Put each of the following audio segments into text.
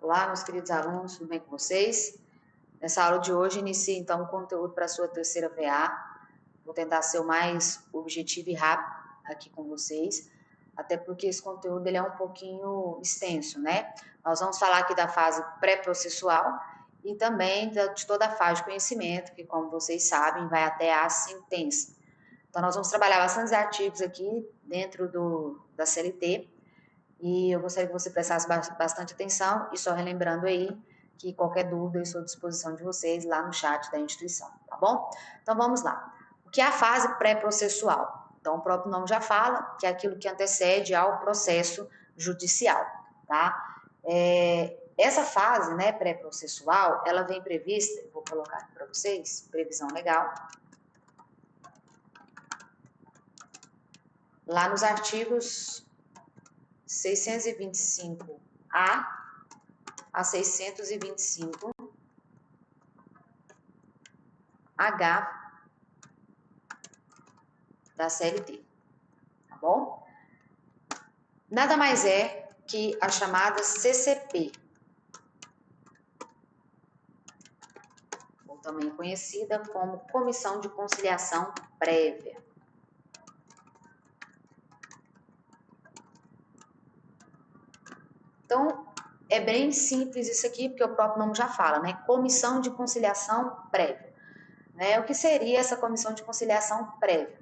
Olá, meus queridos alunos, tudo bem com vocês? Nessa aula de hoje, inicio então o conteúdo para a sua terceira VA. Vou tentar ser o mais objetivo e rápido aqui com vocês, até porque esse conteúdo ele é um pouquinho extenso, né? Nós vamos falar aqui da fase pré-processual e também de toda a fase de conhecimento, que, como vocês sabem, vai até a sentença. Então, nós vamos trabalhar bastantes artigos aqui dentro da CLT. E eu gostaria que você prestasse bastante atenção e só relembrando aí que qualquer dúvida eu estou à disposição de vocês lá no chat da instituição, tá bom? Então vamos lá. O que é a fase pré-processual? Então o próprio nome já fala que é aquilo que antecede ao processo judicial, tá? Essa fase, né, pré-processual, ela vem prevista, vou colocar aqui para vocês, previsão legal, lá nos artigos 625A a 625H da CLT, tá bom? Nada mais é que a chamada CCP, ou também conhecida como Comissão de Conciliação Prévia. Então, é bem simples isso aqui, porque o próprio nome já fala, né? Comissão de Conciliação Prévia. Né? O que seria essa Comissão de Conciliação Prévia?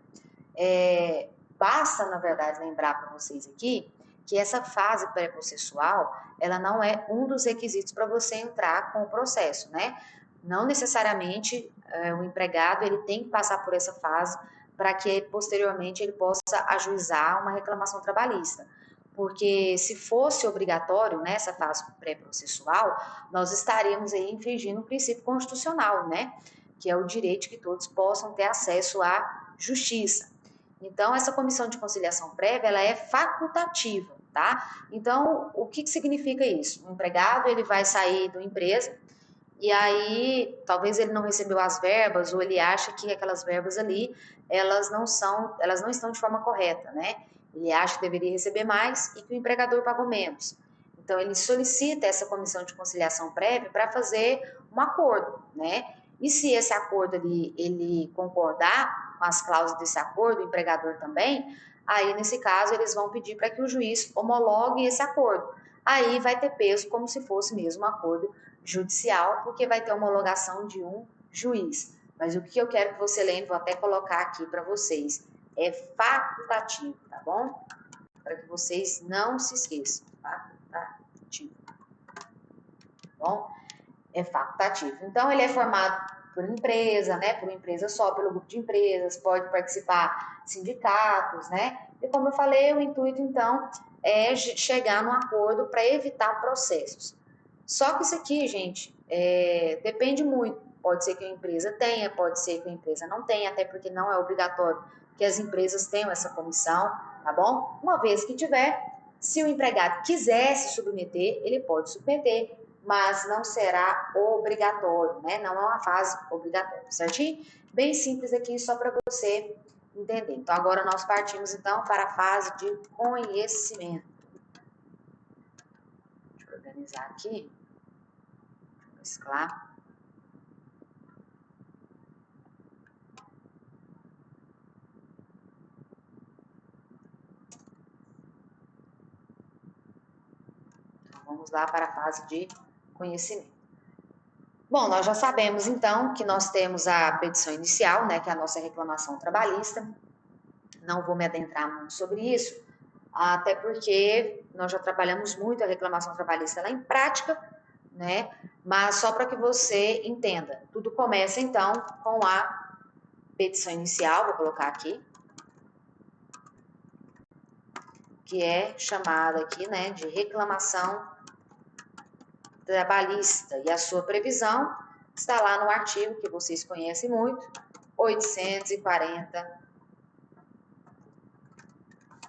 Basta, na verdade, lembrar para vocês aqui que essa fase pré-processual, ela não é um dos requisitos para você entrar com o processo, né? Não necessariamente o empregado ele tem que passar por essa fase para que posteriormente ele possa ajuizar uma reclamação trabalhista. Porque se fosse obrigatório nessa fase pré-processual, nós estaríamos aí infringindo um princípio constitucional, né? Que é o direito que todos possam ter acesso à justiça. Então, essa comissão de conciliação prévia, ela é facultativa, tá? Então, o que significa isso? O empregado, ele vai sair da empresa e aí, talvez ele não recebeu as verbas ou ele acha que aquelas verbas ali, elas não estão de forma correta, né? Ele acha que deveria receber mais e que o empregador pagou menos. Então, ele solicita essa comissão de conciliação prévia para fazer um acordo, né? E se esse acordo ali, ele concordar com as cláusulas desse acordo, o empregador também, aí nesse caso eles vão pedir para que o juiz homologue esse acordo. Aí vai ter peso como se fosse mesmo um acordo judicial, porque vai ter homologação de um juiz. Mas o que eu quero que você lembre, vou até colocar aqui para vocês, é facultativo, tá bom? Para que vocês não se esqueçam, facultativo, tá bom? É facultativo. Então, ele é formado por empresa, né? Por empresa só, pelo grupo de empresas, pode participar sindicatos, né? E como eu falei, o intuito, então, é chegar num acordo para evitar processos. Só que isso aqui, gente, depende muito. Pode ser que a empresa tenha, pode ser que a empresa não tenha, até porque não é obrigatório que as empresas tenham essa comissão, tá bom? Uma vez que tiver, se o empregado quiser se submeter, ele pode submeter, mas não será obrigatório, né? Não é uma fase obrigatória, certinho? Bem simples aqui, só para você entender. Então, agora nós partimos, então, para a fase de conhecimento. Deixa eu organizar aqui. Mesclar. Então, vamos lá para a fase de conhecimento. Bom, nós já sabemos, então, que nós temos a petição inicial, né, que é a nossa reclamação trabalhista. Não vou me adentrar muito sobre isso, até porque nós já trabalhamos muito a reclamação trabalhista lá em prática, né? Mas só para que você entenda, tudo começa então com a petição inicial, vou colocar aqui, que é chamada aqui, né, de reclamação trabalhista, e a sua previsão está lá no artigo que vocês conhecem muito, 840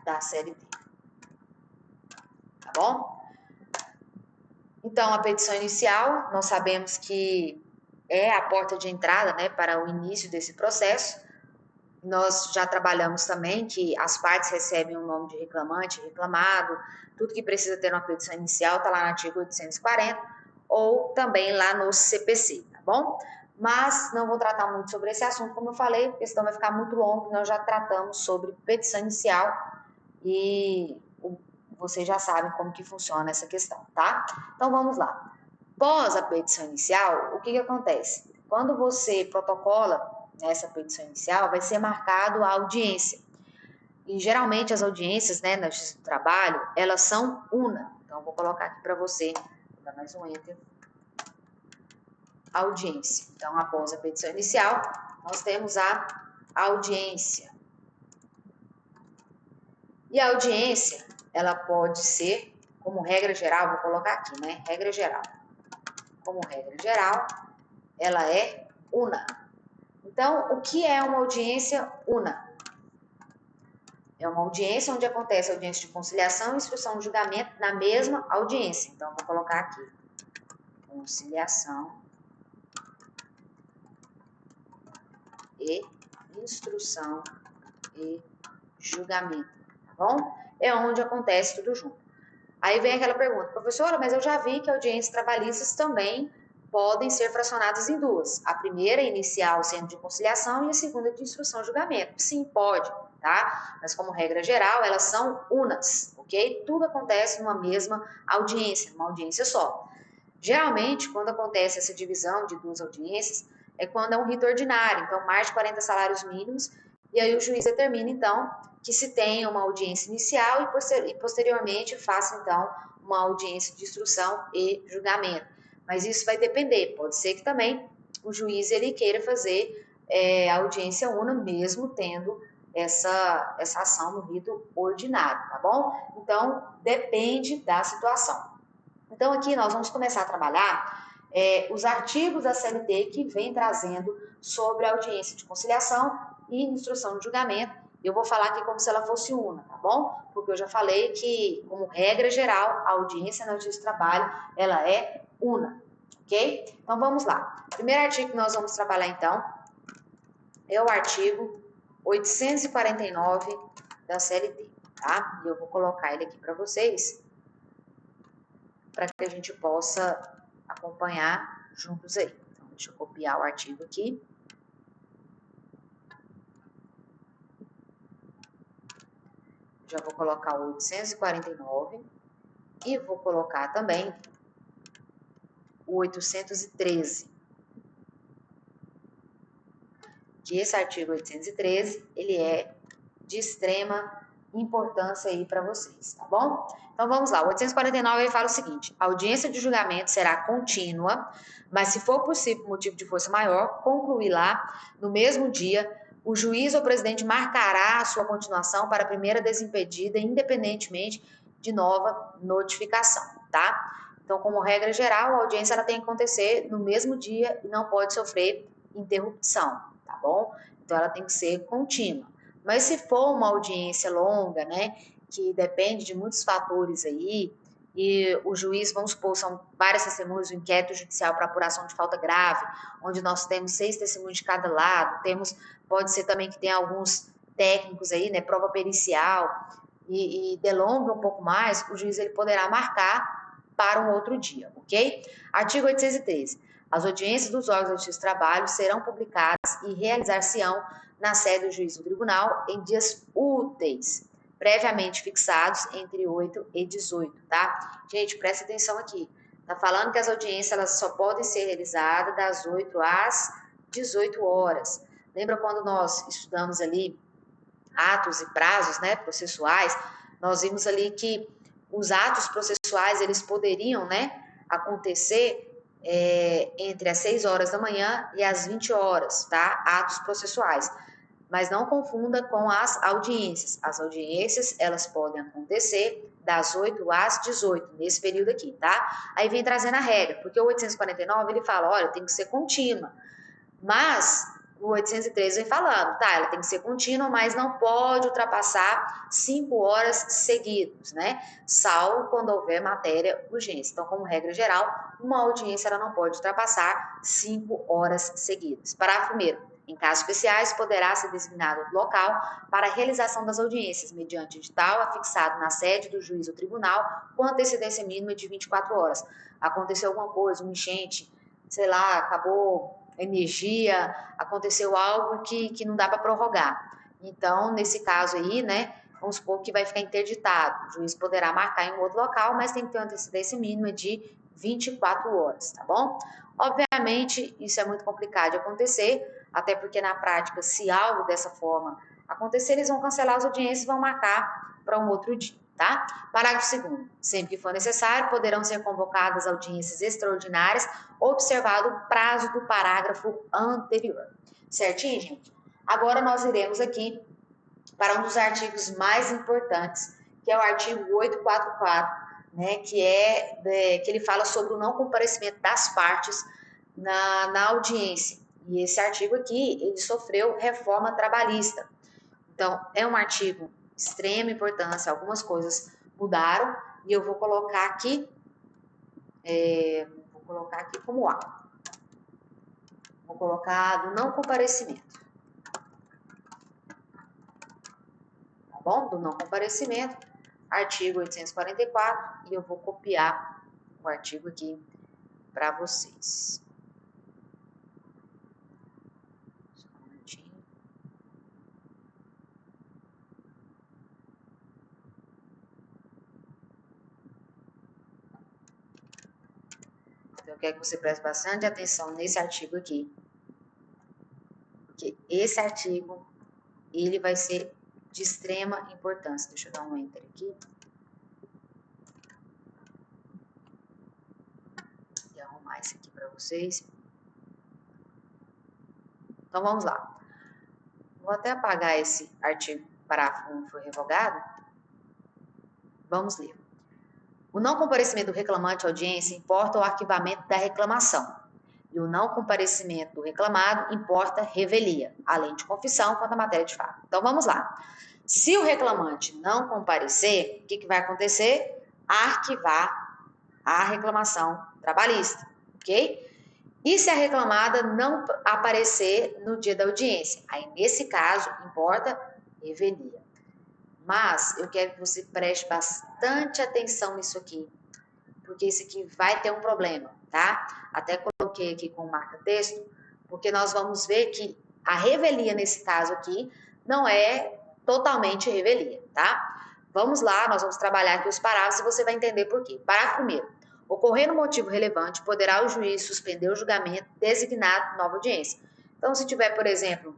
da CLT. Tá bom? Então, a petição inicial, nós sabemos que é a porta de entrada, né, para o início desse processo. Nós já trabalhamos também que as partes recebem o nome de reclamante, reclamado, tudo que precisa ter uma petição inicial está lá no artigo 840, ou também lá no CPC, tá bom? Mas não vou tratar muito sobre esse assunto, como eu falei, porque senão vai ficar muito longo, nós já tratamos sobre petição inicial e vocês já sabem como que funciona essa questão, tá? Então vamos lá. Pós a petição inicial, o que acontece? Quando você protocola essa petição inicial, vai ser marcado a audiência. E geralmente as audiências, né, na Justiça do Trabalho, elas são una. Então vou colocar aqui para você, vou dar mais um enter. Audiência. Então, após a petição inicial, nós temos a audiência. E a audiência, ela pode ser, como regra geral, vou colocar aqui, né? Regra geral. Como regra geral, ela é una. Então, o que é uma audiência una? É uma audiência onde acontece a audiência de conciliação e instrução de julgamento na mesma audiência. Então, vou colocar aqui. Conciliação e instrução e julgamento, tá bom? É onde acontece tudo junto. Aí vem aquela pergunta, professora, mas eu já vi que audiências trabalhistas também podem ser fracionadas em duas. A primeira inicial sendo de conciliação e a segunda de instrução e julgamento. Sim, pode, tá? Mas como regra geral, elas são unas, ok? Tudo acontece numa mesma audiência, numa audiência só. Geralmente, quando acontece essa divisão de duas audiências, é quando é um rito ordinário, então mais de 40 salários mínimos, e aí o juiz determina, então, que se tenha uma audiência inicial e posteriormente faça, então, uma audiência de instrução e julgamento. Mas isso vai depender, pode ser que também o juiz ele queira fazer a audiência una, mesmo tendo essa ação no rito ordinário, tá bom? Então, depende da situação. Então, aqui nós vamos começar a trabalhar os artigos da CLT que vem trazendo sobre a audiência de conciliação e instrução de julgamento. Eu vou falar aqui como se ela fosse una, tá bom? Porque eu já falei que, como regra geral, a audiência na Justiça do Trabalho, ela é una, ok? Então, vamos lá. O primeiro artigo que nós vamos trabalhar, então, é o artigo 849 da CLT, tá? E eu vou colocar ele aqui para vocês, para que a gente possa acompanhar juntos aí. Então, deixa eu copiar o artigo aqui. Já vou colocar o 849 e vou colocar também o 813. Que esse artigo 813, ele é de extrema importância aí para vocês, tá bom? Então vamos lá, o 849 ele fala o seguinte: a audiência de julgamento será contínua, mas se for possível por motivo de força maior, concluirá no mesmo dia, o juiz ou presidente marcará a sua continuação para a primeira desimpedida, independentemente de nova notificação, tá? Então, como regra geral, a audiência ela tem que acontecer no mesmo dia e não pode sofrer interrupção, tá bom? Então, ela tem que ser contínua. Mas se for uma audiência longa, né, que depende de muitos fatores aí, e o juiz, vamos supor, são várias testemunhas, o inquérito judicial para apuração de falta grave, onde nós temos 6 testemunhos de cada lado, pode ser também que tenha alguns técnicos aí, né, prova pericial, e delonga um pouco mais, o juiz ele poderá marcar para um outro dia, ok? Artigo 813. As audiências dos órgãos da Justiça do Trabalho serão publicadas e realizar-se-ão na sede do juiz do tribunal em dias úteis, previamente fixados entre 8 e 18, tá? Gente, presta atenção aqui. Tá falando que as audiências elas só podem ser realizadas das 8 às 18 horas. Lembra quando nós estudamos ali atos e prazos, né, processuais? Nós vimos ali que os atos processuais, eles poderiam, né, acontecer entre as 6 horas da manhã e as 20 horas, tá? Atos processuais. Mas não confunda com as audiências. As audiências, elas podem acontecer das 8 às 18, nesse período aqui, tá? Aí vem trazendo a regra, porque o 849, ele fala, olha, tem que ser contínua. Mas o 813 vem falando, tá? Ela tem que ser contínua, mas não pode ultrapassar 5 horas seguidas, né? Salvo quando houver matéria urgência. Então, como regra geral, uma audiência ela não pode ultrapassar 5 horas seguidas. Parágrafo 1º. Em casos especiais, poderá ser designado outro local para a realização das audiências, mediante edital afixado na sede do juiz ou tribunal, com antecedência mínima de 24 horas. Aconteceu alguma coisa, uma enchente, sei lá, acabou energia, aconteceu algo que não dá para prorrogar. Então, nesse caso aí, né, vamos supor que vai ficar interditado. O juiz poderá marcar em um outro local, mas tem que ter uma antecedência mínima de 24 horas, tá bom? Obviamente, isso é muito complicado de acontecer, até porque na prática, se algo dessa forma acontecer, eles vão cancelar as audiências e vão marcar para um outro dia, tá? Parágrafo 2º. Sempre que for necessário, poderão ser convocadas audiências extraordinárias, observado o prazo do parágrafo anterior. Certinho, gente? Agora nós iremos aqui para um dos artigos mais importantes, que é o artigo 844, né, que ele fala sobre o não comparecimento das partes na audiência. E esse artigo aqui, ele sofreu reforma trabalhista. Então, é um artigo de extrema importância, algumas coisas mudaram, e eu vou colocar aqui como A. Vou colocar do não comparecimento. Tá bom? Do não comparecimento, artigo 844, e eu vou copiar o artigo aqui para vocês. Só um minutinho. Então, eu quero que você preste bastante atenção nesse artigo aqui, porque esse artigo, ele vai ser de extrema importância. Deixa eu dar um enter aqui. E arrumar isso aqui para vocês. Então, vamos lá. Vou até apagar esse artigo, parágrafo 1 foi revogado. Vamos ler. O não comparecimento do reclamante à audiência importa o arquivamento da reclamação. E o não comparecimento do reclamado importa revelia, além de confissão quanto à matéria de fato. Então, vamos lá. Se o reclamante não comparecer, o que vai acontecer? Arquivar a reclamação trabalhista, ok? E se a reclamada não aparecer no dia da audiência? Aí, nesse caso, importa revelia. Mas eu quero que você preste bastante atenção nisso aqui, porque isso aqui vai ter um problema, tá? Até coloquei aqui com marca-texto, porque nós vamos ver que a revelia nesse caso aqui não é totalmente revelia, tá? Vamos lá, nós vamos trabalhar aqui os parágrafos e você vai entender por quê. Parágrafo 1º. Ocorrendo motivo relevante, poderá o juiz suspender o julgamento designado nova audiência. Então, se tiver, por exemplo,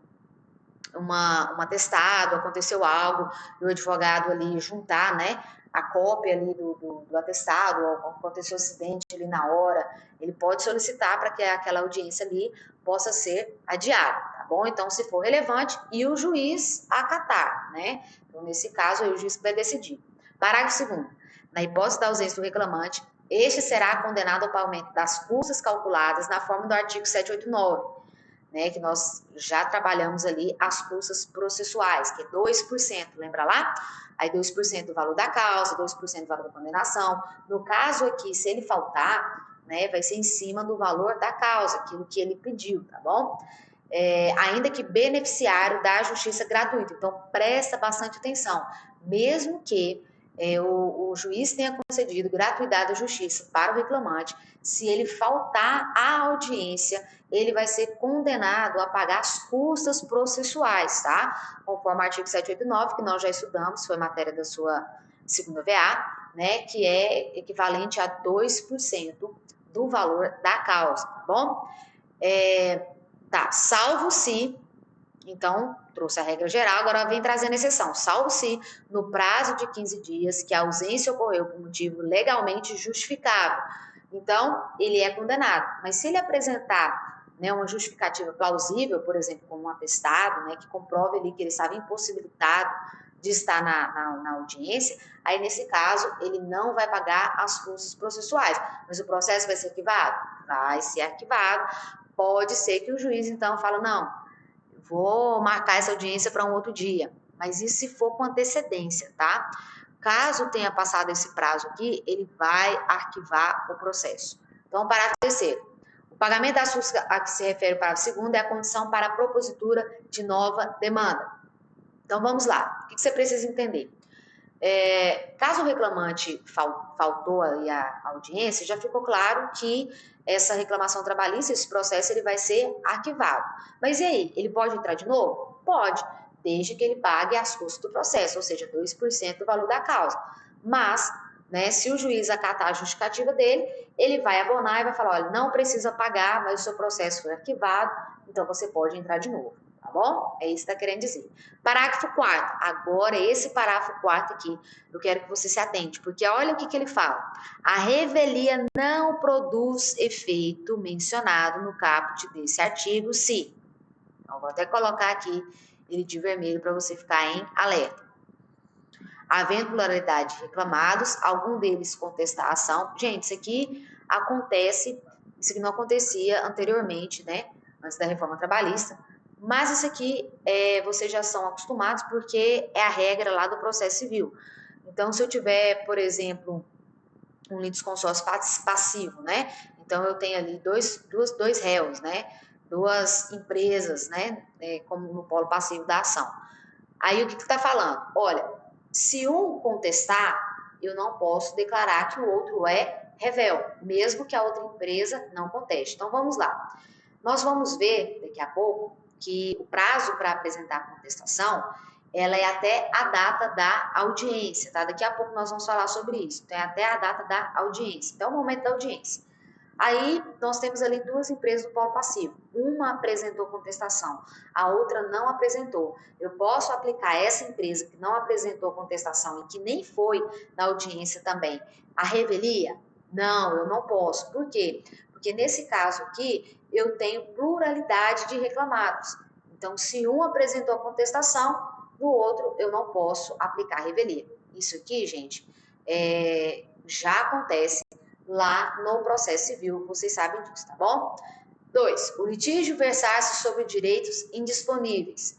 um atestado, aconteceu algo, e o advogado ali juntar, né, a cópia ali do atestado, ou aconteceu um acidente ali na hora, ele pode solicitar para que aquela audiência ali possa ser adiada, tá bom? Então, se for relevante, e o juiz acatar, né? Então, nesse caso, aí o juiz vai decidir. Parágrafo 2º. Na hipótese da ausência do reclamante, este será condenado ao pagamento das custas calculadas na forma do artigo 789, né, que nós já trabalhamos ali as custas processuais, que é 2%, lembra lá? Aí 2% do valor da causa, 2% do valor da condenação. No caso aqui, se ele faltar, né, vai ser em cima do valor da causa, aquilo que ele pediu, tá bom? Ainda que beneficiário da justiça gratuita. Então, presta bastante atenção. Mesmo que o juiz tenha concedido gratuidade da justiça para o reclamante, se ele faltar à audiência, ele vai ser condenado a pagar as custas processuais, tá? Conforme o artigo 789, que nós já estudamos, foi matéria da sua segunda VA, né? Que é equivalente a 2% do valor da causa, tá bom? Tá, salvo se, então, trouxe a regra geral, agora vem trazendo exceção, salvo se, no prazo de 15 dias, que a ausência ocorreu por motivo legalmente justificável. Então, ele é condenado. Mas se ele apresentar, né, uma justificativa plausível, por exemplo, como um atestado, né, que comprove ali que ele estava impossibilitado de estar na audiência, aí nesse caso ele não vai pagar as custas processuais. Mas o processo vai ser arquivado? Vai ser arquivado. Pode ser que o juiz, então, fale, não, vou marcar essa audiência para um outro dia. Mas isso se for com antecedência, tá? Caso tenha passado esse prazo aqui, ele vai arquivar o processo. Então, parágrafo 3º. O O pagamento das custas a que se refere o parágrafo 2º é a condição para a propositura de nova demanda. Então, vamos lá. O que você precisa entender? Caso o reclamante faltou ali a audiência, já ficou claro que essa reclamação trabalhista, esse processo, ele vai ser arquivado. Mas e aí, ele pode entrar de novo? Pode, desde que ele pague as custas do processo, ou seja, 2% do valor da causa. Mas, né, se o juiz acatar a justificativa dele, ele vai abonar e vai falar, olha, não precisa pagar, mas o seu processo foi arquivado, então você pode entrar de novo. Tá bom? É isso que está querendo dizer. Parágrafo 4º. Agora, esse parágrafo 4º aqui, eu quero que você se atente, porque olha o que ele fala. A revelia não produz efeito mencionado no caput desse artigo se... Então, vou até colocar aqui ele de vermelho para você ficar em alerta. Havendo pluralidade de reclamados, algum deles contestar a ação. Gente, isso aqui acontece, isso aqui não acontecia anteriormente, né? Antes da reforma trabalhista. Mas isso aqui vocês já são acostumados porque é a regra lá do processo civil. Então, se eu tiver, por exemplo, um litisconsórcio passivo, né? Então, eu tenho ali dois réus, né? Duas empresas, né? Como no polo passivo da ação. Aí, o que está falando? Olha, se um contestar, eu não posso declarar que o outro é revel, mesmo que a outra empresa não conteste. Então, vamos lá. Nós vamos ver, daqui a pouco, que o prazo para apresentar a contestação, ela é até a data da audiência, tá? Daqui a pouco nós vamos falar sobre isso. Então, é até a data da audiência, até o momento da audiência. Aí, nós temos ali duas empresas do polo passivo. Uma apresentou contestação, a outra não apresentou. Eu posso aplicar essa empresa que não apresentou contestação e que nem foi na audiência também a revelia? Não, eu não posso. Por quê? Porque nesse caso aqui, eu tenho pluralidade de reclamados. Então, se um apresentou a contestação, no outro eu não posso aplicar a revelia. Isso aqui, gente, já acontece lá no processo civil, vocês sabem disso, tá bom? 2. O litígio versar-se sobre direitos indisponíveis.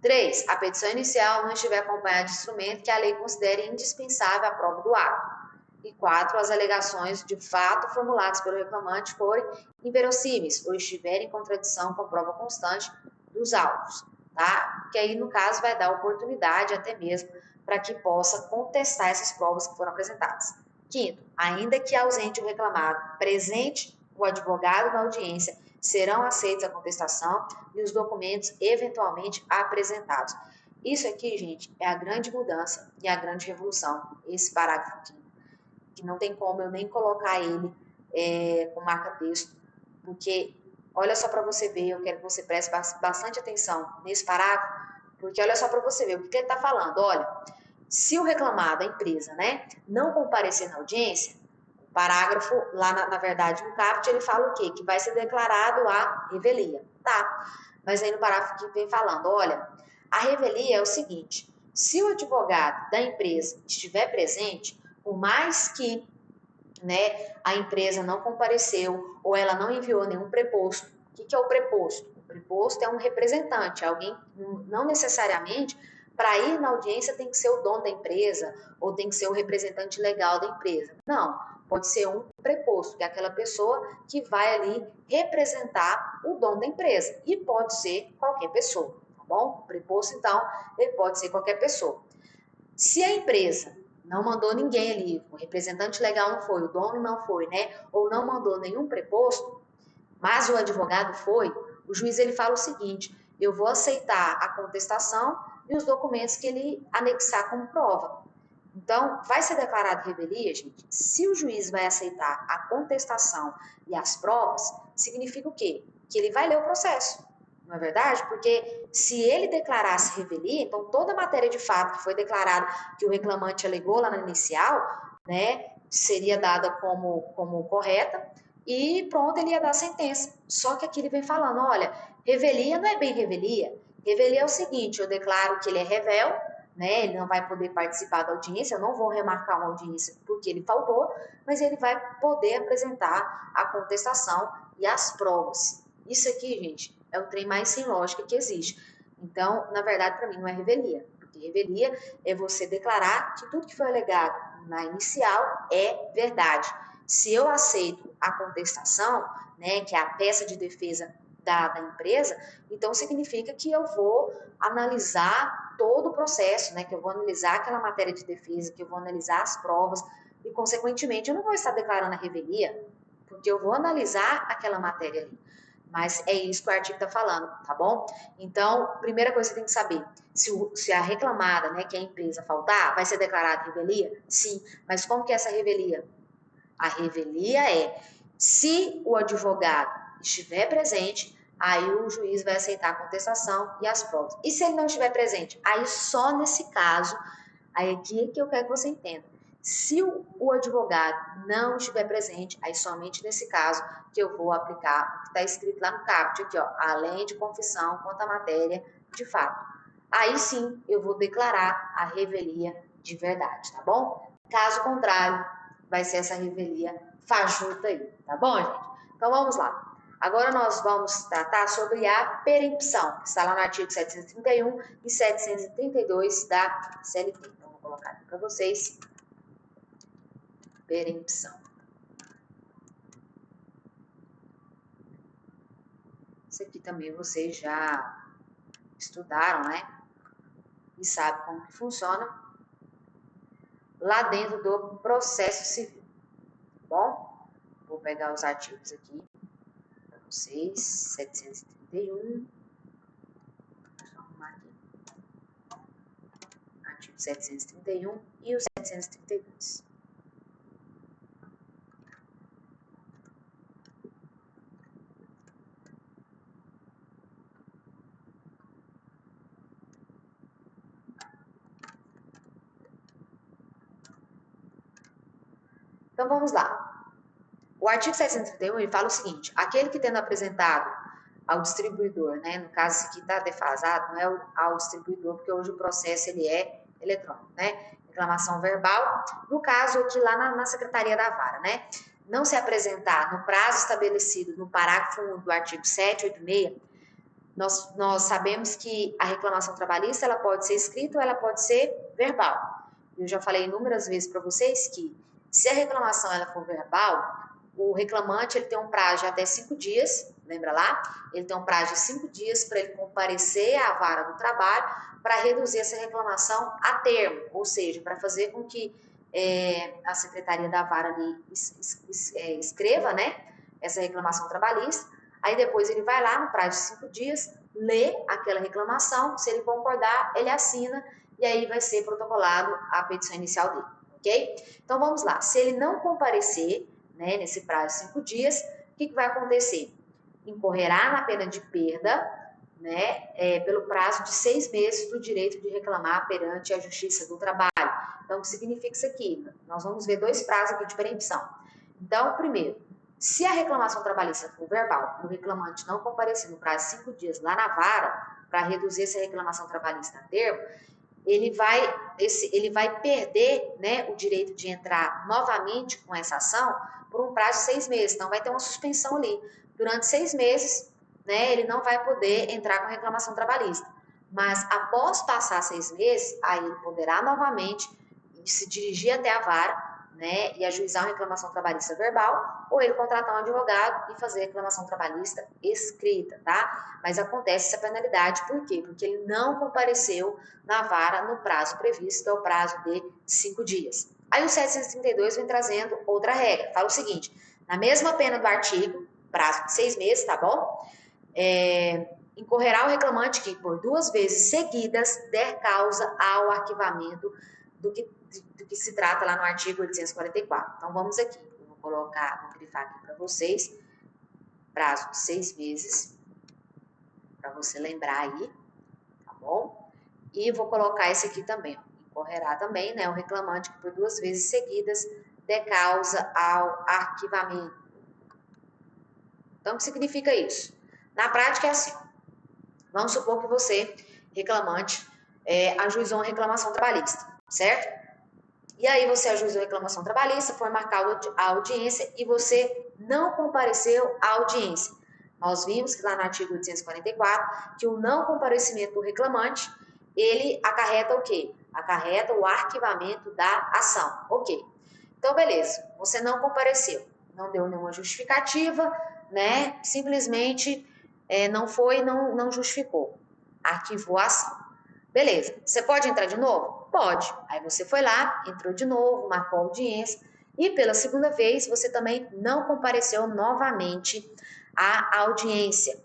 3. A petição inicial não estiver acompanhada de instrumento que a lei considere indispensável à prova do ato. E 4. As alegações de fato formuladas pelo reclamante forem inverossímeis ou estiverem em contradição com a prova constante dos autos, tá? Que aí, no caso, vai dar oportunidade até mesmo para que possa contestar essas provas que foram apresentadas. 5º, ainda que ausente o reclamado, presente o advogado na audiência, serão aceitos a contestação e os documentos eventualmente apresentados. Isso aqui, gente, é a grande mudança e a grande revolução, esse parágrafo aqui, que não tem como eu nem colocar ele com marca-texto, porque olha só para você ver, eu quero que você preste bastante atenção nesse parágrafo, porque olha só para você ver o que ele está falando. Olha, se o reclamado, a empresa, né, não comparecer na audiência, o parágrafo, lá na verdade, no caput, ele fala o quê? Que vai ser declarado a revelia. Tá, mas aí no parágrafo que vem falando, olha, a revelia é o seguinte, se o advogado da empresa estiver presente, por mais que, né, a empresa não compareceu ou ela não enviou nenhum preposto. O que é o preposto? O preposto é um representante, alguém, não necessariamente, para ir na audiência tem que ser o dono da empresa ou tem que ser o representante legal da empresa. Não, pode ser um preposto, que é aquela pessoa que vai ali representar o dono da empresa. E pode ser qualquer pessoa, tá bom? O preposto, então, ele pode ser qualquer pessoa. Se a empresa não mandou ninguém ali, o representante legal não foi, o dono não foi, né? Ou não mandou nenhum preposto, mas o advogado foi, o juiz ele fala o seguinte, eu vou aceitar a contestação e os documentos que ele anexar como prova. Então, vai ser declarado revelia, gente, se o juiz vai aceitar a contestação e as provas, significa o quê? Que ele vai ler o processo. Não é verdade? Porque se ele declarasse revelia, então toda a matéria de fato que foi declarada que o reclamante alegou lá na inicial, né, seria dada como correta e pronto, ele ia dar a sentença. Só que aqui ele vem falando, olha, revelia não é bem revelia. Revelia é o seguinte, eu declaro que ele é revel, né, ele não vai poder participar da audiência, eu não vou remarcar uma audiência porque ele faltou, mas ele vai poder apresentar a contestação e as provas. Isso aqui, gente, é o trem mais sem lógica que existe. Então, na verdade, para mim não é revelia, porque revelia é você declarar que tudo que foi alegado na inicial é verdade. Se eu aceito a contestação, né, que é a peça de defesa da empresa, então significa que eu vou analisar todo o processo, né, que eu vou analisar aquela matéria de defesa, que eu vou analisar as provas e, consequentemente, eu não vou estar declarando a revelia, porque eu vou analisar aquela matéria ali. Mas é isso que o artigo está falando, tá bom? Então, primeira coisa que você tem que saber, se a reclamada, né, que é a empresa faltar, vai ser declarada revelia? Sim, mas como que é essa revelia? A revelia é, se o advogado estiver presente, aí o juiz vai aceitar a contestação e as provas. E se ele não estiver presente? Aí só nesse caso, aí aqui é que eu quero que você entenda. Se o advogado não estiver presente, aí somente nesse caso que eu vou aplicar o que está escrito lá no caput, aqui, ó, além de confissão quanto à matéria de fato. Aí sim eu vou declarar a revelia de verdade, tá bom? Caso contrário, vai ser essa revelia fajuta aí, tá bom, gente? Então vamos lá. Agora nós vamos tratar sobre a perempção, que está lá no artigo 731 e 732 da CLT. Então vou colocar aqui para vocês. Perempção. Isso aqui também vocês já estudaram, né? E sabem como que funciona lá dentro do processo civil, tá bom? Vou pegar os artigos aqui para vocês, 731, deixa eu arrumar aqui, artigo 731 e o 732. Então vamos lá. O artigo 731 ele fala o seguinte: aquele que tendo apresentado ao distribuidor, né, no caso esse aqui está defasado, não é ao distribuidor, porque hoje o processo ele é eletrônico, né? Reclamação verbal, no caso aqui lá na Secretaria da Vara, né? Não se apresentar no prazo estabelecido no parágrafo 1 do artigo 786, nós sabemos que a reclamação trabalhista ela pode ser escrita ou ela pode ser verbal. Eu já falei inúmeras vezes para vocês que se a reclamação ela for verbal, o reclamante ele tem um prazo de até 5 dias, lembra lá? Ele tem um prazo de 5 dias para ele comparecer à vara do trabalho para reduzir essa reclamação a termo, ou seja, para fazer com que a Secretaria da Vara ali escreva, né, essa reclamação trabalhista. Aí depois ele vai lá no prazo de 5 dias, lê aquela reclamação, se ele concordar, ele assina e aí vai ser protocolado a petição inicial dele, ok? Então vamos lá, se ele não comparecer, né, nesse prazo de 5 dias, o que vai acontecer? Incorrerá na pena de perda, né, pelo prazo de 6 meses do direito de reclamar perante a Justiça do Trabalho. Então, o que significa isso aqui? Nós vamos ver 2 prazos aqui de perempção. Então, primeiro, se a reclamação trabalhista for verbal, o reclamante não comparecer no prazo de 5 dias lá na vara para reduzir essa reclamação trabalhista a termo, ele vai perder, né, o direito de entrar novamente com essa ação por um prazo de 6 meses. Então, vai ter uma suspensão ali. Durante 6 meses, né, ele não vai poder entrar com reclamação trabalhista. Mas, após passar 6 meses, aí ele poderá novamente se dirigir até a vara, né, e ajuizar uma reclamação trabalhista verbal, ou ele contratar um advogado e fazer reclamação trabalhista escrita, tá? Mas acontece essa penalidade, por quê? Porque ele não compareceu na vara no prazo previsto, que é o prazo de 5 dias. Aí o 732 vem trazendo outra regra, fala o seguinte: na mesma pena do artigo, prazo de 6 meses, tá bom? Incorrerá o reclamante que, por 2 vezes seguidas, der causa ao arquivamento do que se trata lá no artigo 844. Então, vamos aqui. Eu vou colocar, vou grifar aqui para vocês, prazo de 6 meses, para você lembrar aí, tá bom? E vou colocar esse aqui também, ó. Incorrerá também, né, o reclamante que por 2 vezes seguidas der causa ao arquivamento. Então, o que significa isso? Na prática é assim, vamos supor que você, reclamante, ajuizou uma reclamação trabalhista, certo? E aí você ajuizou a reclamação trabalhista, foi marcada a audiência e você não compareceu à audiência. Nós vimos que lá no artigo 844, que o não comparecimento do reclamante, ele acarreta o quê? Acarreta o arquivamento da ação, ok? Então, beleza, você não compareceu, não deu nenhuma justificativa, né? Simplesmente não justificou, arquivou a ação. Beleza, você pode entrar de novo? Pode. Aí você foi lá, entrou de novo, marcou a audiência e pela segunda vez você também não compareceu novamente à audiência.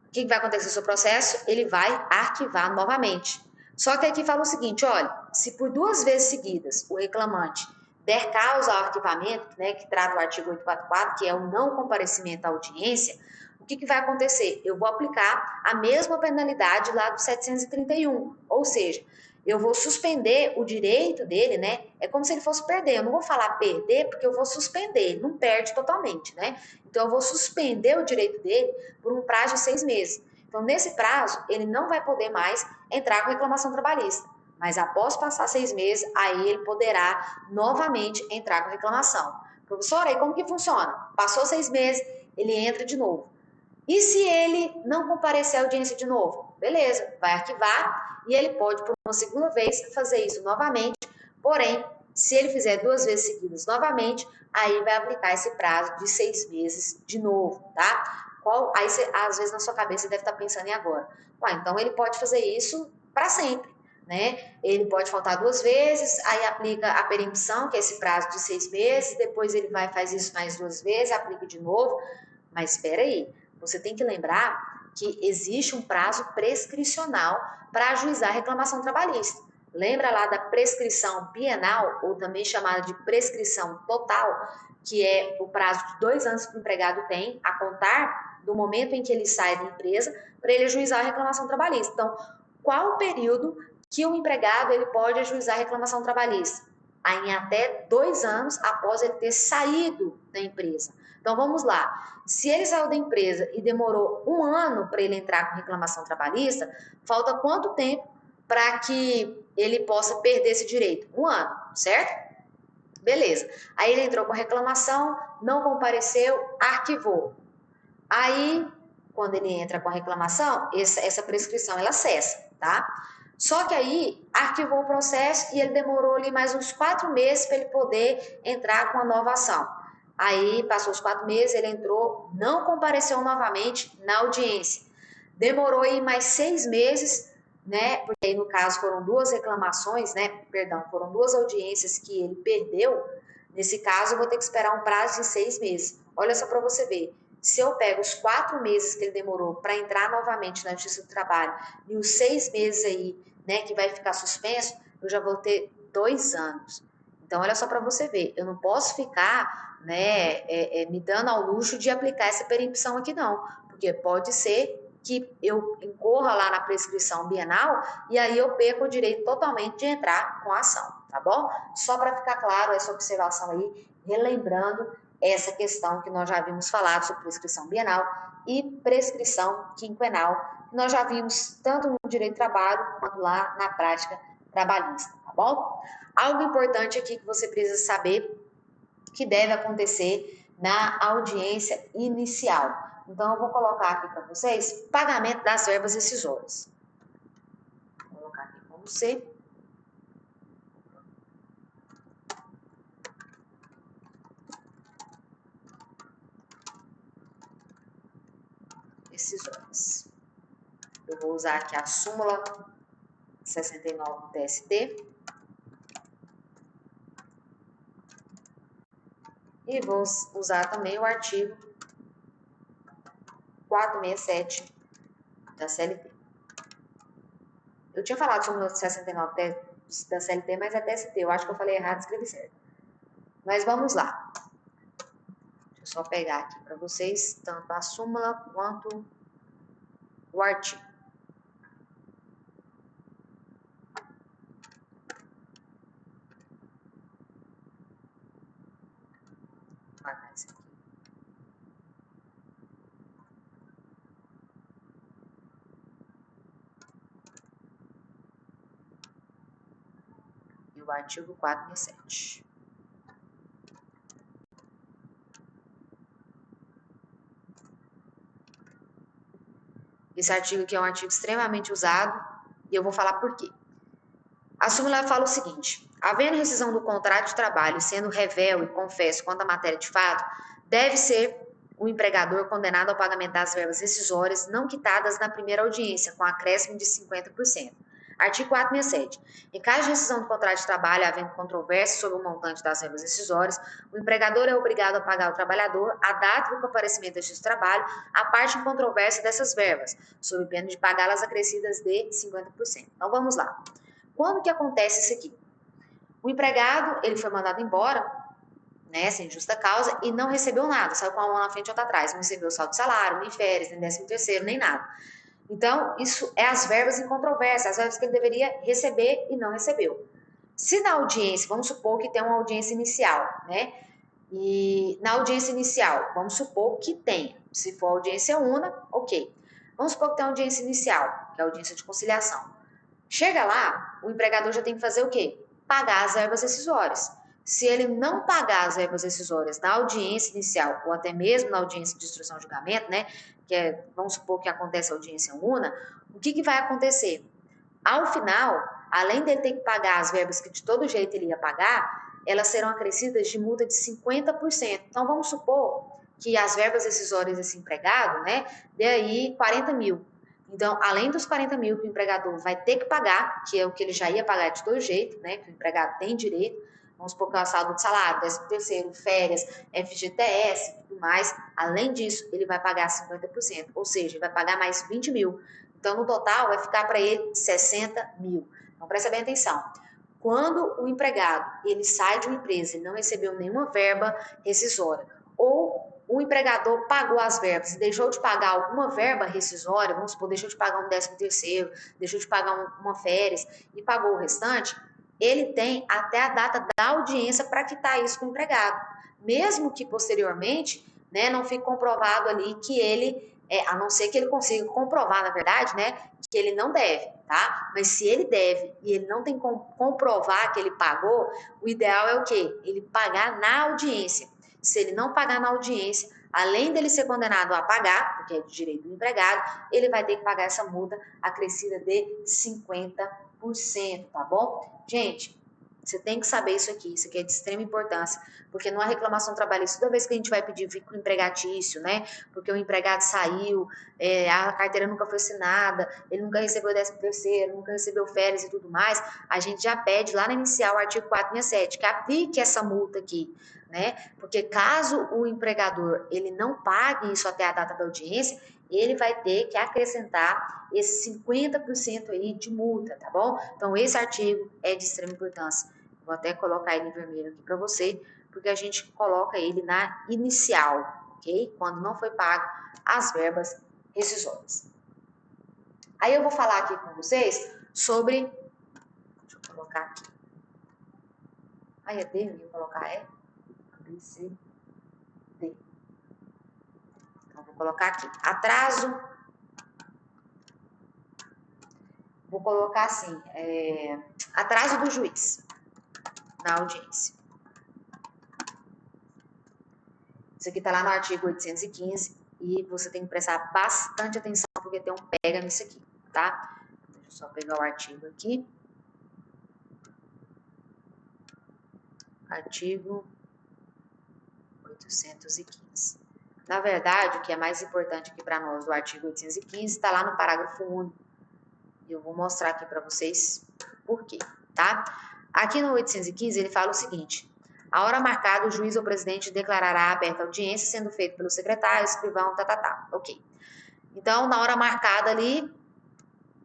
O que vai acontecer no seu processo? Ele vai arquivar novamente. Só que aqui fala o seguinte, olha, se por 2 vezes seguidas o reclamante der causa ao arquivamento, né, que trata o artigo 844, que é o não comparecimento à audiência, o que vai acontecer? Eu vou aplicar a mesma penalidade lá do 731, ou seja, eu vou suspender o direito dele, né? É como se ele fosse perder. Eu não vou falar perder, porque eu vou suspender, ele não perde totalmente, né? Então, eu vou suspender o direito dele por um prazo de 6 meses. Então, nesse prazo, ele não vai poder mais entrar com reclamação trabalhista. Mas após passar 6 meses, aí ele poderá novamente entrar com reclamação. Professora, aí como que funciona? Passou 6 meses, ele entra de novo. E se ele não comparecer à audiência de novo? Beleza, vai arquivar e ele pode, por uma segunda vez, fazer isso novamente. Porém, se ele fizer 2 vezes seguidas novamente, aí vai aplicar esse prazo de 6 meses de novo, tá? Aí você, às vezes na sua cabeça deve estar pensando em agora. Então ele pode fazer isso para sempre, né? Ele pode faltar 2 vezes, aí aplica a perempção, que é esse prazo de 6 meses, depois ele faz isso mais 2 vezes, aplica de novo. Mas espera aí, você tem que lembrar que existe um prazo prescricional para ajuizar a reclamação trabalhista. Lembra lá da prescrição bienal, ou também chamada de prescrição total, que é o prazo de 2 anos que o empregado tem a contar do momento em que ele sai da empresa para ele ajuizar a reclamação trabalhista. Então, qual o período que o empregado ele pode ajuizar a reclamação trabalhista? Em até 2 anos após ele ter saído da empresa. Então, vamos lá. Se ele saiu da empresa e demorou 1 ano para ele entrar com reclamação trabalhista, falta quanto tempo para que ele possa perder esse direito? 1 ano, certo? Beleza. Aí ele entrou com reclamação, não compareceu, arquivou. Aí, quando ele entra com a reclamação, essa prescrição ela cessa, tá? Só que aí arquivou o processo e ele demorou ali mais uns 4 meses para ele poder entrar com a nova ação. Aí passou os 4 meses, ele entrou, não compareceu novamente na audiência. Demorou aí mais 6 meses, né? Porque aí no caso foram 2 reclamações, né? Perdão, foram 2 audiências que ele perdeu. Nesse caso, eu vou ter que esperar um prazo de 6 meses. Olha só para você ver. Se eu pego os 4 meses que ele demorou para entrar novamente na Justiça do Trabalho e os 6 meses aí, né, que vai ficar suspenso, eu já vou ter 2 anos. Então, olha só para você ver, eu não posso ficar, né, me dando ao luxo de aplicar essa perempção aqui não, porque pode ser que eu incorra lá na prescrição bienal e aí eu perco o direito totalmente de entrar com a ação, tá bom? Só para ficar claro essa observação aí, relembrando essa questão que nós já havíamos falado sobre prescrição bienal e prescrição quinquenal, que nós já vimos tanto no direito do trabalho quanto lá na prática trabalhista, tá bom? Algo importante aqui que você precisa saber que deve acontecer na audiência inicial. Então, eu vou colocar aqui para vocês pagamento das verbas rescisórias. Vou colocar aqui como C. Rescisórias. Eu vou usar aqui a súmula 69 do TST. E vou usar também o artigo 467 da CLT. Eu tinha falado súmula 69 da CLT, mas é TST. Eu acho que eu falei errado, escrevi certo. Mas vamos lá. Deixa eu só pegar aqui para vocês, tanto a súmula quanto o artigo. Vou apagar isso aqui. E o artigo 467. Esse artigo aqui é um artigo extremamente usado e eu vou falar por quê. A súmula fala o seguinte: havendo rescisão do contrato de trabalho, sendo revel e confesso quanto à matéria de fato, deve ser o empregador condenado ao pagamento das verbas rescisórias não quitadas na primeira audiência, com acréscimo de 50%. Artigo 467. Em caso de rescisão do contrato de trabalho, havendo controvérsia sobre o montante das verbas rescisórias, o empregador é obrigado a pagar ao trabalhador, a data do comparecimento deste trabalho, a parte em controvérsia dessas verbas, sob pena de pagá-las acrescidas de 50%. Então, vamos lá. Quando que acontece isso aqui? O empregado, ele foi mandado embora, né, sem justa causa, e não recebeu nada, saiu com uma mão na frente e outra atrás, não recebeu saldo de salário, nem férias, nem 13º, nem nada. Então, isso é as verbas em controvérsia, as verbas que ele deveria receber e não recebeu. Se na audiência, vamos supor que tem uma audiência inicial, né, e na audiência inicial, vamos supor que tem, se for audiência una, ok. Vamos supor que tem uma audiência inicial, que é a audiência de conciliação. Chega lá, o empregador já tem que fazer o quê? Pagar as verbas rescisórias. Se ele não pagar as verbas rescisórias na audiência inicial ou até mesmo na audiência de instrução de julgamento, né, que é, vamos supor que acontece a audiência una, o que vai acontecer? Ao final, além dele ter que pagar as verbas que de todo jeito ele ia pagar, elas serão acrescidas de multa de 50%. Então, vamos supor que as verbas rescisórias desse empregado, né, dê aí 40 mil. Então, além dos 40 mil que o empregador vai ter que pagar, que é o que ele já ia pagar de todo jeito, né, que o empregado tem direito, vamos supor que é o saldo de salário, 13º, férias, FGTS e tudo mais, além disso, ele vai pagar 50%, ou seja, ele vai pagar mais 20 mil. Então, no total, vai ficar para ele 60 mil. Então, presta bem atenção. Quando o empregado ele sai de uma empresa e não recebeu nenhuma verba rescisória, ou o empregador pagou as verbas e deixou de pagar alguma verba rescisória, vamos supor, deixou de pagar um 13º, deixou de pagar uma férias e pagou o restante, ele tem até a data da audiência para quitar isso com o empregado. Mesmo que posteriormente, né, não fique comprovado ali que ele, a não ser que ele consiga comprovar, na verdade, né, que ele não deve, tá? Mas se ele deve e ele não tem como comprovar que ele pagou, o ideal é o quê? Ele pagar na audiência. Se ele não pagar na audiência, além dele ser condenado a pagar, porque é de direito do empregado, ele vai ter que pagar essa multa acrescida de 50%, tá bom? Gente, você tem que saber isso aqui é de extrema importância, porque numa reclamação trabalhista, toda vez que a gente vai pedir vínculo empregatício, né, porque o empregado saiu, a carteira nunca foi assinada, ele nunca recebeu 13º, nunca recebeu férias e tudo mais, a gente já pede lá na inicial, o artigo 467, que aplique essa multa aqui, né, porque caso o empregador, ele não pague isso até a data da audiência, ele vai ter que acrescentar esse 50% aí de multa, tá bom? Então, esse artigo é de extrema importância. Vou até colocar ele em vermelho aqui para você, porque a gente coloca ele na inicial, ok? Quando não foi pago as verbas rescisórias. Aí eu vou falar aqui com vocês sobre... Deixa eu colocar aqui. Aí é D, eu ia colocar E, B, C, D. Então, vou colocar aqui. Atraso. Vou colocar assim, atraso do juiz na audiência. Isso aqui está lá no artigo 815 e você tem que prestar bastante atenção porque tem um pega nisso aqui, tá? Deixa eu só pegar o artigo aqui. Artigo 815. Na verdade, o que é mais importante aqui para nós do artigo 815 está lá no parágrafo único. E eu vou mostrar aqui para vocês por quê, tá? Aqui no 815 ele fala o seguinte: a hora marcada, o juiz ou presidente declarará aberta a audiência, sendo feito pelo secretário, escrivão, ok. Então, na hora marcada ali,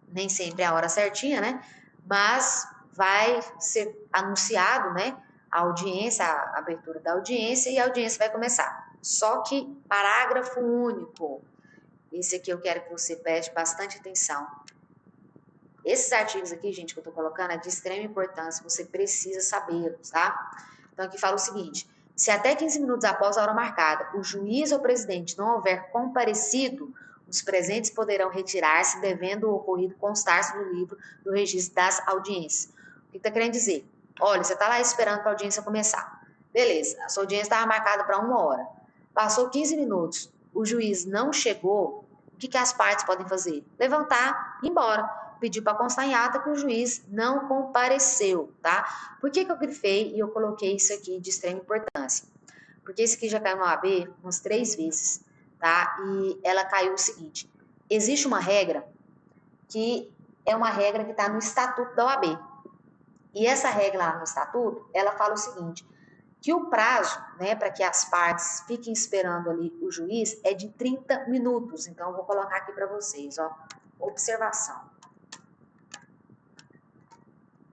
nem sempre é a hora certinha, né? Mas vai ser anunciado, né? A audiência, a abertura da audiência, e a audiência vai começar. Só que, parágrafo único. Esse aqui eu quero que você preste bastante atenção. Esses artigos aqui, gente, que eu tô colocando, é de extrema importância, você precisa sabê-los, tá? Então, aqui fala o seguinte: se até 15 minutos após a hora marcada, o juiz ou presidente não houver comparecido, os presentes poderão retirar-se, devendo o ocorrido constar-se no livro do registro das audiências. O que está querendo dizer? Olha, você está lá esperando para a audiência começar. Beleza, a sua audiência estava marcada para 1 hora. Passou 15 minutos, o juiz não chegou, o que as partes podem fazer? Levantar e ir embora. pedir para constar em ata que o juiz não compareceu, tá? Por que eu grifei e eu coloquei isso aqui de extrema importância? Porque isso aqui já caiu no OAB umas 3 vezes, tá? E ela caiu o seguinte: existe uma regra que é uma regra que está no estatuto da OAB. E essa regra lá no estatuto, ela fala o seguinte: que o prazo, né, para que as partes fiquem esperando ali o juiz é de 30 minutos. Então, eu vou colocar aqui para vocês, ó, observação.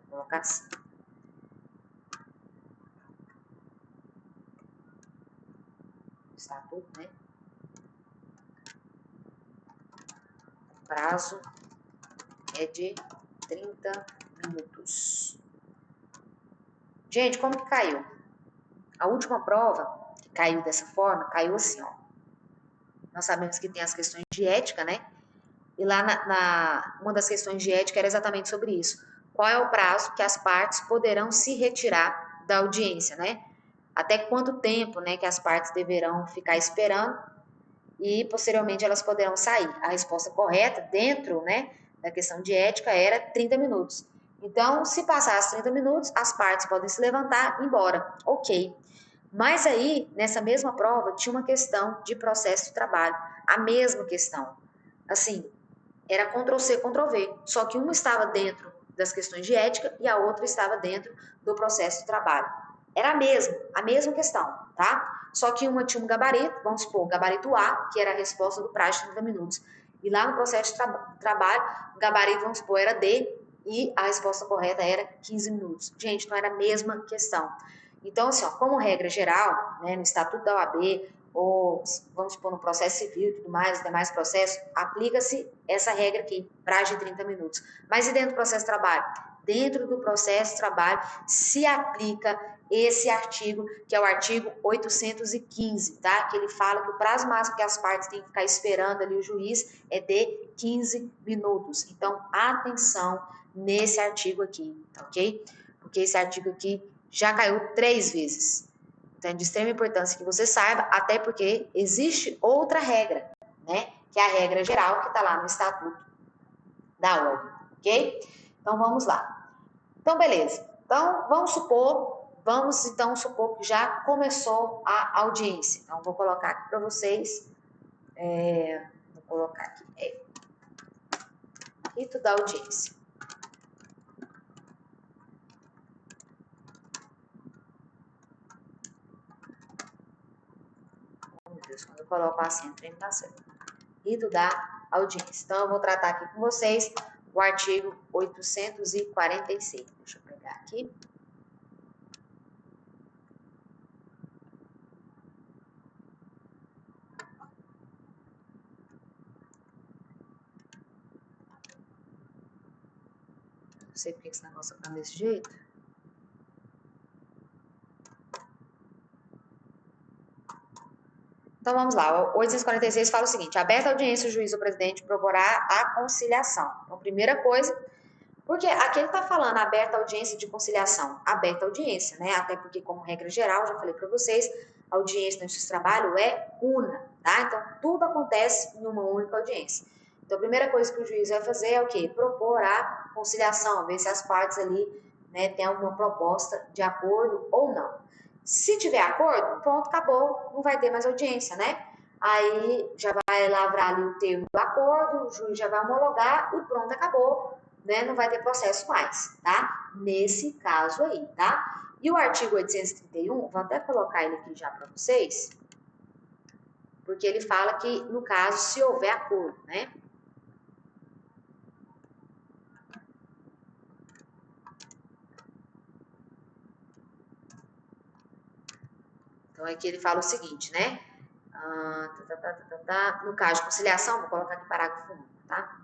Vou colocar assim. Estatuto, né? O prazo é de 30 minutos. Gente, como que caiu? A última prova que caiu dessa forma, caiu assim, ó. Nós sabemos que tem as questões de ética, né? E lá uma das questões de ética era exatamente sobre isso. Qual é o prazo que as partes poderão se retirar da audiência, né? Até quanto tempo, né, que as partes deverão ficar esperando e posteriormente elas poderão sair. A resposta correta dentro, né, da questão de ética era 30 minutos. Então, se passar os 30 minutos, as partes podem se levantar e ir embora. Ok. Mas aí, nessa mesma prova, tinha uma questão de processo de trabalho. A mesma questão. Assim, era Ctrl+C, Ctrl+V. Só que uma estava dentro das questões de ética e a outra estava dentro do processo de trabalho. Era a mesma questão, tá? Só que uma tinha um gabarito, vamos supor, gabarito A, que era a resposta do prazo de 30 minutos. E lá no processo de trabalho, o gabarito, vamos supor, era D e a resposta correta era 15 minutos. Gente, não era a mesma questão. Então, assim, ó, como regra geral, né, no Estatuto da OAB, ou vamos supor no processo civil e tudo mais, demais processos, aplica-se essa regra aqui, prazo de 30 minutos. Mas e dentro do processo de trabalho? Dentro do processo de trabalho se aplica esse artigo, que é o artigo 815, tá? Que ele fala que o prazo máximo que as partes têm que ficar esperando ali o juiz é de 15 minutos. Então, atenção nesse artigo aqui, ok? Porque esse artigo aqui já caiu 3 vezes. Então, é de extrema importância que você saiba, até porque existe outra regra, né? Que é a regra geral que está lá no Estatuto da ordem, ok? Então, vamos lá. Então, beleza. Então, vamos então supor que já começou a audiência. Então, vou colocar aqui para vocês, vou colocar aqui, rito da audiência. Meu Deus, quando eu coloco assim, o trem não dá certo. Rito da audiência. Então, eu vou tratar aqui com vocês o artigo 846. Deixa eu pegar aqui. Não sei porque esse negócio tá desse jeito. Então, vamos lá. O 846 fala o seguinte: aberta a audiência, o juiz ou presidente proporá a conciliação. Então, primeira coisa, porque aqui ele está falando aberta audiência de conciliação, aberta audiência, né? Até porque, como regra geral, já falei para vocês, a audiência no justiça de trabalho é una, tá? Então, tudo acontece em uma única audiência. Então, a primeira coisa que o juiz vai fazer é o quê? Propor a conciliação, ver se as partes ali, né, têm alguma proposta de acordo ou não. Se tiver acordo, pronto, acabou, não vai ter mais audiência, né? Aí já vai lavrar ali o termo do acordo, o juiz já vai homologar e pronto, acabou, né? Não vai ter processo mais, tá? Nesse caso aí, tá? E o artigo 831, vou até colocar ele aqui já para vocês, porque ele fala que, no caso, se houver acordo, né? Então, aqui ele fala o seguinte, né? No caso de conciliação, vou colocar aqui parágrafo 1, tá?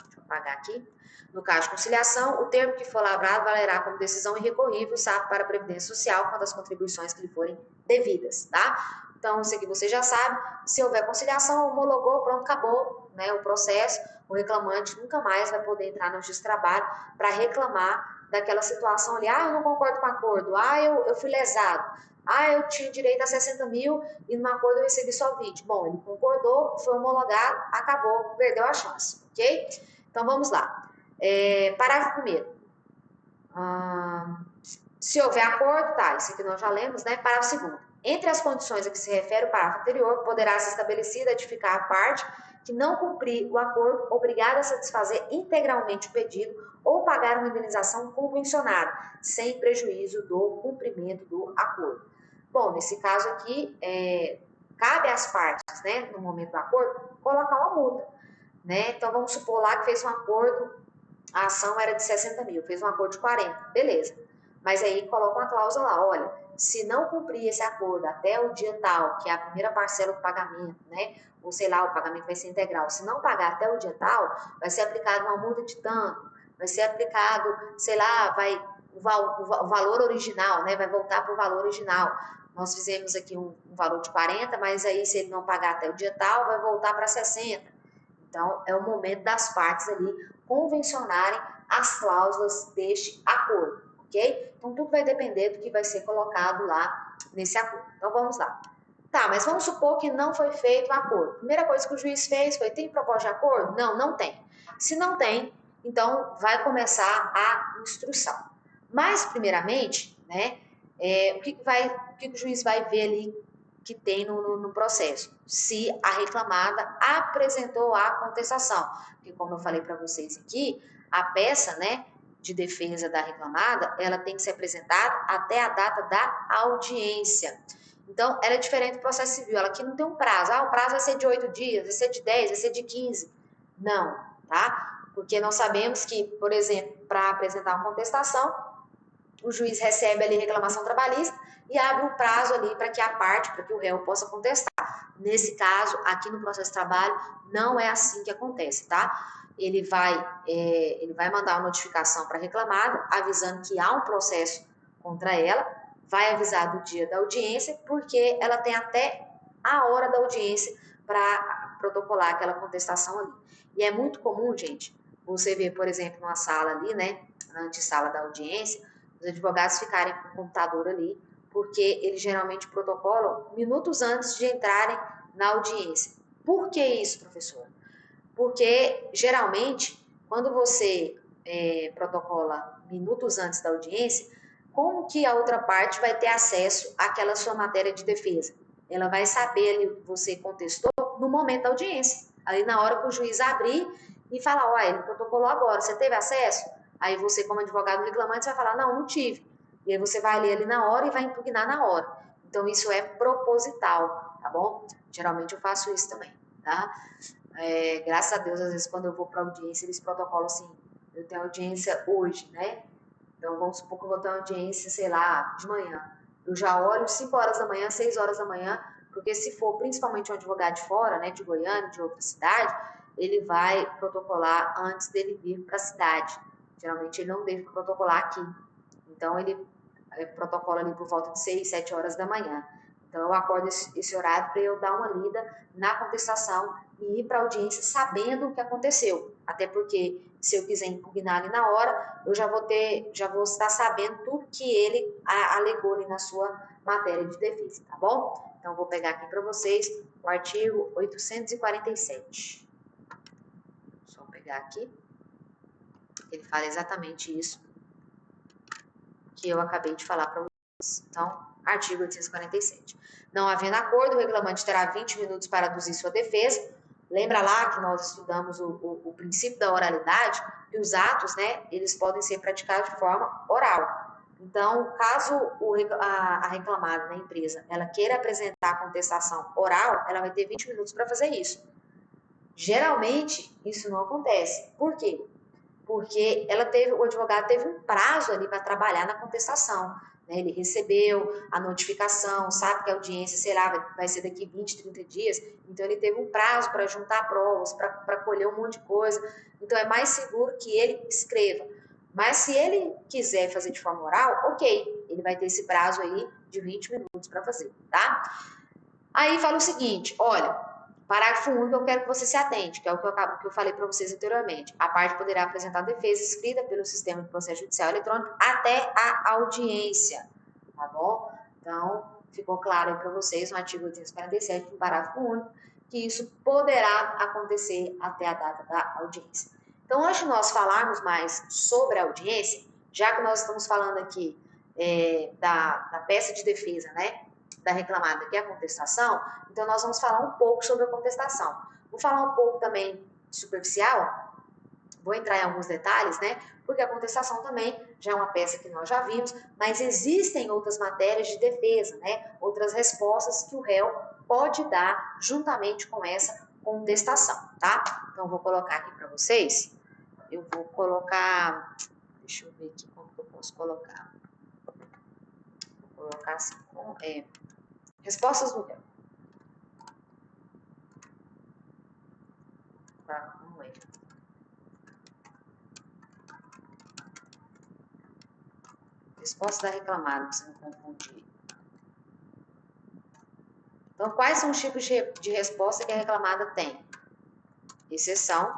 Deixa eu apagar aqui. No caso de conciliação, o termo que for lavrado valerá como decisão irrecorrível, salvo para a Previdência Social, quando as contribuições que lhe forem devidas, tá? Então, isso aqui você já sabe. Se houver conciliação, homologou, pronto, acabou, né, o processo. O reclamante nunca mais vai poder entrar no Justiça do Trabalho para reclamar daquela situação ali. Ah, eu não concordo com o acordo. Ah, eu fui lesado. Ah, eu tinha direito a 60 mil e no acordo eu recebi só 20. Bom, ele concordou, foi homologado, acabou, perdeu a chance, ok? Então, vamos lá. Parágrafo 1º. Se houver acordo, tá, isso aqui nós já lemos, né? Parágrafo 2º. Entre as condições a que se refere o parágrafo anterior, poderá ser estabelecida edificar a parte que não cumprir o acordo, obrigada a satisfazer integralmente o pedido ou pagar uma indenização convencionada, sem prejuízo do cumprimento do acordo. Bom, nesse caso aqui, cabe às partes, né, no momento do acordo, colocar uma multa, né? Então, vamos supor lá que fez um acordo, a ação era de 60 mil, fez um acordo de 40, beleza. Mas aí coloca uma cláusula lá, olha, se não cumprir esse acordo até o dia tal, que é a primeira parcela do pagamento, né? Ou sei lá, o pagamento vai ser integral. Se não pagar até o dia tal, vai ser aplicada uma multa de tanto, vai ser aplicado, sei lá, o valor original, né? Vai voltar para o valor original. Nós fizemos aqui um valor de 40, mas aí se ele não pagar até o dia tal, vai voltar para 60. Então, é o momento das partes ali convencionarem as cláusulas deste acordo, ok? Então, tudo vai depender do que vai ser colocado lá nesse acordo. Então, vamos lá. Tá, mas vamos supor que não foi feito o acordo. Primeira coisa que o juiz fez foi, tem proposta de acordo? Não, não tem. Se não tem, então vai começar a instrução. Mas, primeiramente, né, o que o juiz vai ver ali que tem no processo, se a reclamada apresentou a contestação. Porque, como eu falei para vocês aqui, a peça, né, de defesa da reclamada, ela tem que ser apresentada até a data da audiência. Então, ela é diferente do processo civil, ela aqui não tem um prazo. O prazo vai ser de 8 dias, vai ser de 10, vai ser de 15. Não, tá? Porque nós sabemos que, por exemplo, para apresentar uma contestação, o juiz recebe ali reclamação trabalhista e abre um prazo ali para que a parte, para que o réu possa contestar. Nesse caso, aqui no processo de trabalho, não é assim que acontece, tá? Ele vai mandar uma notificação para a reclamada, avisando que há um processo contra ela, vai avisar do dia da audiência, porque ela tem até a hora da audiência para protocolar aquela contestação ali. E é muito comum, gente, você ver, por exemplo, numa sala ali, né, na antessala da audiência, os advogados ficarem com o computador ali, porque eles geralmente protocolam minutos antes de entrarem na audiência. Por que isso, professor? Porque, geralmente, quando você protocola minutos antes da audiência, como que a outra parte vai ter acesso àquela sua matéria de defesa? Ela vai saber ali o que você contestou no momento da audiência. Ali na hora que o juiz abrir e falar, ó, ele protocolou agora, você teve acesso? Aí você, como advogado reclamante, vai falar, não, não tive. E aí você vai ler ali na hora e vai impugnar na hora. Então, isso é proposital, tá bom? Geralmente eu faço isso também, tá? Graças a Deus, às vezes, quando eu vou para audiência, eles protocolam assim, eu tenho audiência hoje, né? Então, vamos supor que eu vou ter uma audiência, sei lá, de manhã. Eu já olho 5 horas da manhã, 6 horas da manhã, porque se for principalmente um advogado de fora, né, de Goiânia, de outra cidade, ele vai protocolar antes dele vir para a cidade. Geralmente, ele não deve protocolar aqui. Então, ele protocola ali por volta de 6, 7 horas da manhã. Então, eu acordo esse horário para eu dar uma lida na contestação e ir para a audiência sabendo o que aconteceu. Até porque, se eu quiser impugnar ali na hora, eu já vou estar sabendo tudo que ele alegou ali na sua matéria de defesa, tá bom? Então, eu vou pegar aqui para vocês o artigo 847. Só pegar aqui. Ele fala exatamente isso que eu acabei de falar para vocês. Então, artigo 847. Não havendo acordo, o reclamante terá 20 minutos para aduzir sua defesa. Lembra lá que nós estudamos o princípio da oralidade, que os atos, né, eles podem ser praticados de forma oral. Então, caso a reclamada na empresa, ela queira apresentar a contestação oral, ela vai ter 20 minutos para fazer isso. Geralmente, isso não acontece. Por quê? Porque o advogado teve um prazo ali para trabalhar na contestação. Né? Ele recebeu a notificação, sabe que a audiência, sei lá, vai ser daqui 20, 30 dias, então ele teve um prazo para juntar provas, para colher um monte de coisa. Então é mais seguro que ele escreva. Mas se ele quiser fazer de forma oral, ok, ele vai ter esse prazo aí de 20 minutos para fazer, tá? Aí fala o seguinte, olha, parágrafo único, eu quero que você se atente, que é o que eu falei para vocês anteriormente. A parte poderá apresentar defesa escrita pelo sistema de processo judicial eletrônico até a audiência, tá bom? Então, ficou claro aí para vocês no artigo 847, no parágrafo único, que isso poderá acontecer até a data da audiência. Então, antes de nós falarmos mais sobre a audiência, já que nós estamos falando aqui da peça de defesa, né, da reclamada, que é a contestação, então nós vamos falar um pouco sobre a contestação. Vou falar um pouco também superficial, vou entrar em alguns detalhes, né, porque a contestação também já é uma peça que nós já vimos, mas existem outras matérias de defesa, né, outras respostas que o réu pode dar juntamente com essa contestação, tá? Então, vou colocar aqui para vocês. Eu vou colocar, deixa eu ver aqui como que eu posso colocar. Vou colocar assim, respostas do réu. Tá, vamos ver. Resposta da reclamada, para você não confundir. Então, quais são os tipos de resposta que a reclamada tem? Exceção.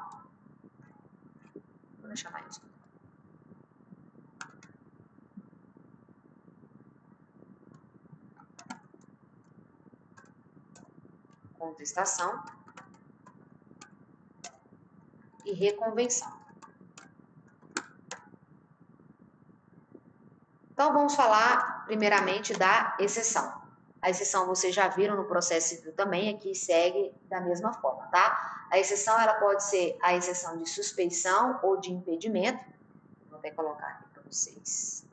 Vou deixar mais. Contestação e reconvenção. Então, vamos falar primeiramente da exceção. A exceção vocês já viram no processo civil também, aqui segue da mesma forma, tá? A exceção, ela pode ser a exceção de suspeição ou de impedimento. Vou até colocar aqui para vocês.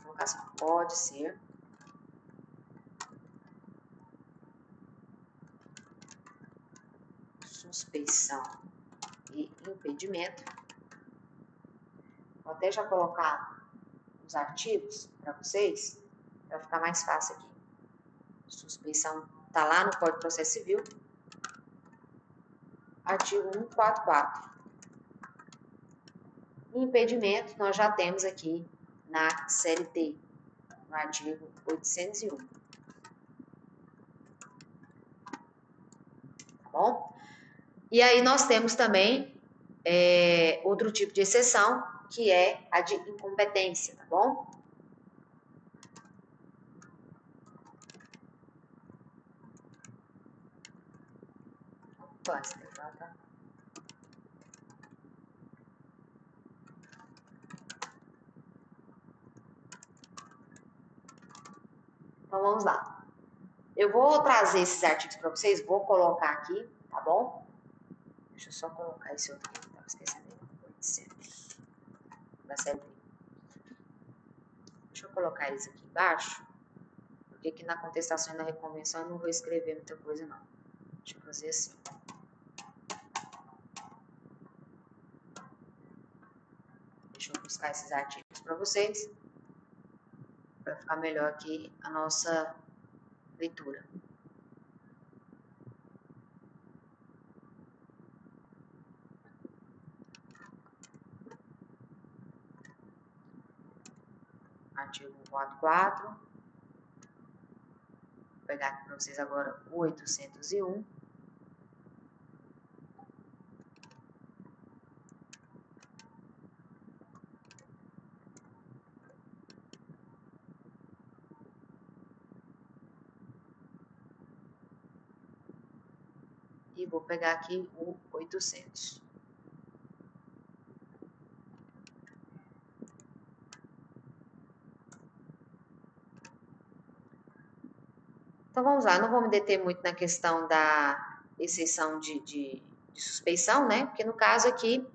Colocação pode ser suspeição e impedimento. Vou até já colocar os artigos para vocês, para ficar mais fácil aqui. Suspeição está lá no Código de Processo Civil, artigo 144. Impedimento nós já temos aqui na CLT, no artigo 801. Tá bom? E aí nós temos também outro tipo de exceção, que é a de incompetência, tá bom? Opa, tá? Então vamos lá. Eu vou trazer esses artigos para vocês, vou colocar aqui, tá bom? Deixa eu só colocar esse outro aqui, estava esquecendo. 800 da CLT. Deixa eu colocar eles aqui embaixo, porque aqui na contestação e na reconvenção eu não vou escrever muita coisa não. Deixa eu fazer assim. Deixa eu buscar esses artigos para vocês, para ficar melhor aqui a nossa leitura. Artigo 144. Vou pegar aqui para vocês agora o 801. E vou pegar aqui o 800. Então vamos lá, não vou me deter muito na questão da exceção de suspeição, né? Porque no caso aqui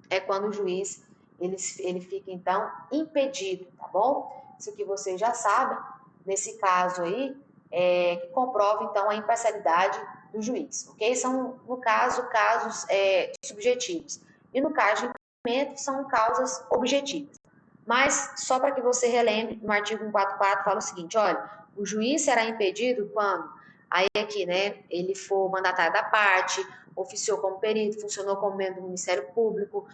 é quando o juiz ele fica então impedido, tá bom? Isso que vocês já sabem, nesse caso aí, que comprova então a imparcialidade do juiz, ok? São, no caso, casos subjetivos. E no caso de impedimento, são causas objetivas. Mas, só para que você relembre, no artigo 144 fala o seguinte, olha, o juiz será impedido quando, aí aqui, né, ele for mandatário da parte, oficiou como perito, funcionou como membro do Ministério Público,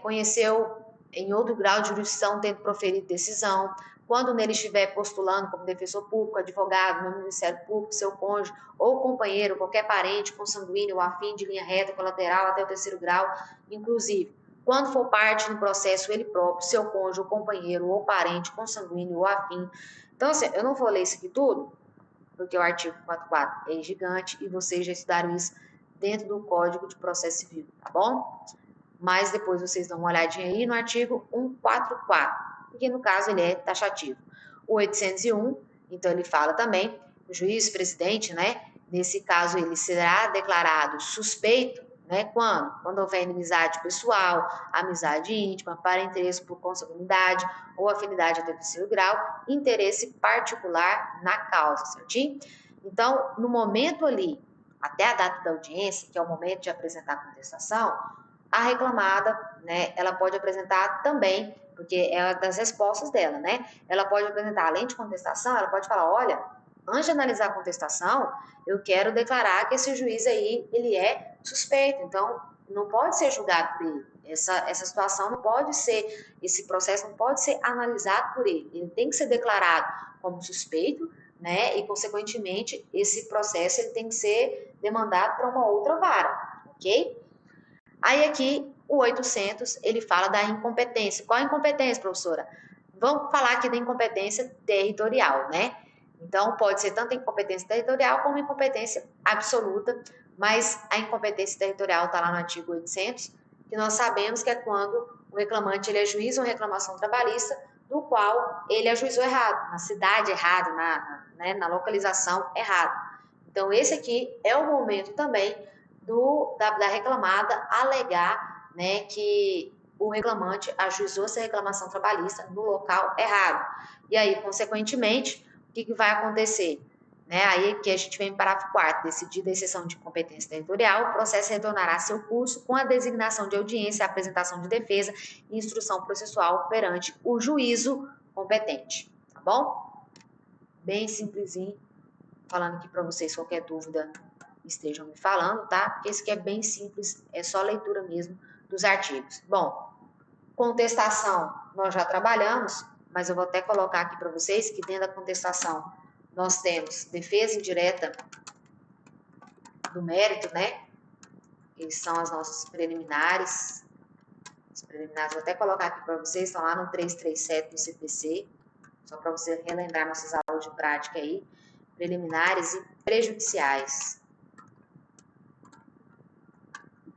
conheceu em outro grau de jurisdição, tendo proferido decisão, quando nele estiver postulando como defensor público, advogado, membro do Ministério Público, seu cônjuge ou companheiro, qualquer parente, consanguíneo ou afim de linha reta, colateral, até o terceiro grau, inclusive, quando for parte no processo ele próprio, seu cônjuge, ou companheiro, ou parente, consanguíneo ou afim. Então, assim, eu não vou ler isso aqui tudo, porque o artigo 44 é gigante e vocês já estudaram isso dentro do Código de Processo Civil, tá bom? Mas depois vocês dão uma olhadinha aí no artigo 144, porque no caso ele é taxativo. O 801, então ele fala também, o juiz presidente, né, nesse caso ele será declarado suspeito, né, quando houver inimizade pessoal, amizade íntima, parentesco por consanguinidade ou afinidade até terceiro grau, interesse particular na causa, certinho? Então, no momento ali, até a data da audiência, que é o momento de apresentar a contestação, a reclamada, né, ela pode apresentar também, porque é uma das respostas dela, né? Ela pode apresentar, além de contestação, ela pode falar, olha, antes de analisar a contestação, eu quero declarar que esse juiz aí, ele é suspeito, então não pode ser julgado por ele. Essa situação não pode ser, esse processo não pode ser analisado por ele. Ele tem que ser declarado como suspeito, né? E, consequentemente, esse processo ele tem que ser demandado para uma outra vara, ok? Aí aqui, o 800, ele fala da incompetência. Qual a incompetência, professora? Vamos falar aqui da incompetência territorial, né? Então, pode ser tanto incompetência territorial como incompetência absoluta, mas a incompetência territorial está lá no artigo 800, que nós sabemos que é quando o reclamante ele ajuiza uma reclamação trabalhista do qual ele ajuizou errado, na cidade errada, na localização errada. Então, esse aqui é o momento também da reclamada alegar, né, que o reclamante ajuizou essa reclamação trabalhista no local errado. E aí, consequentemente, o que vai acontecer? Né, aí que a gente vem para o parágrafo 4º, decidida a exceção de competência territorial, o processo retornará a seu curso com a designação de audiência, apresentação de defesa e instrução processual perante o juízo competente, tá bom? Bem simplesinho, falando aqui para vocês, qualquer dúvida estejam me falando, tá? Porque esse aqui é bem simples, é só leitura mesmo dos artigos. Bom, contestação nós já trabalhamos, mas eu vou até colocar aqui para vocês que dentro da contestação nós temos defesa indireta do mérito, né? Que são as nossas preliminares. As preliminares, vou até colocar aqui para vocês, estão lá no 337 do CPC, só para você relembrar nossas aulas de prática aí. Preliminares e prejudiciais.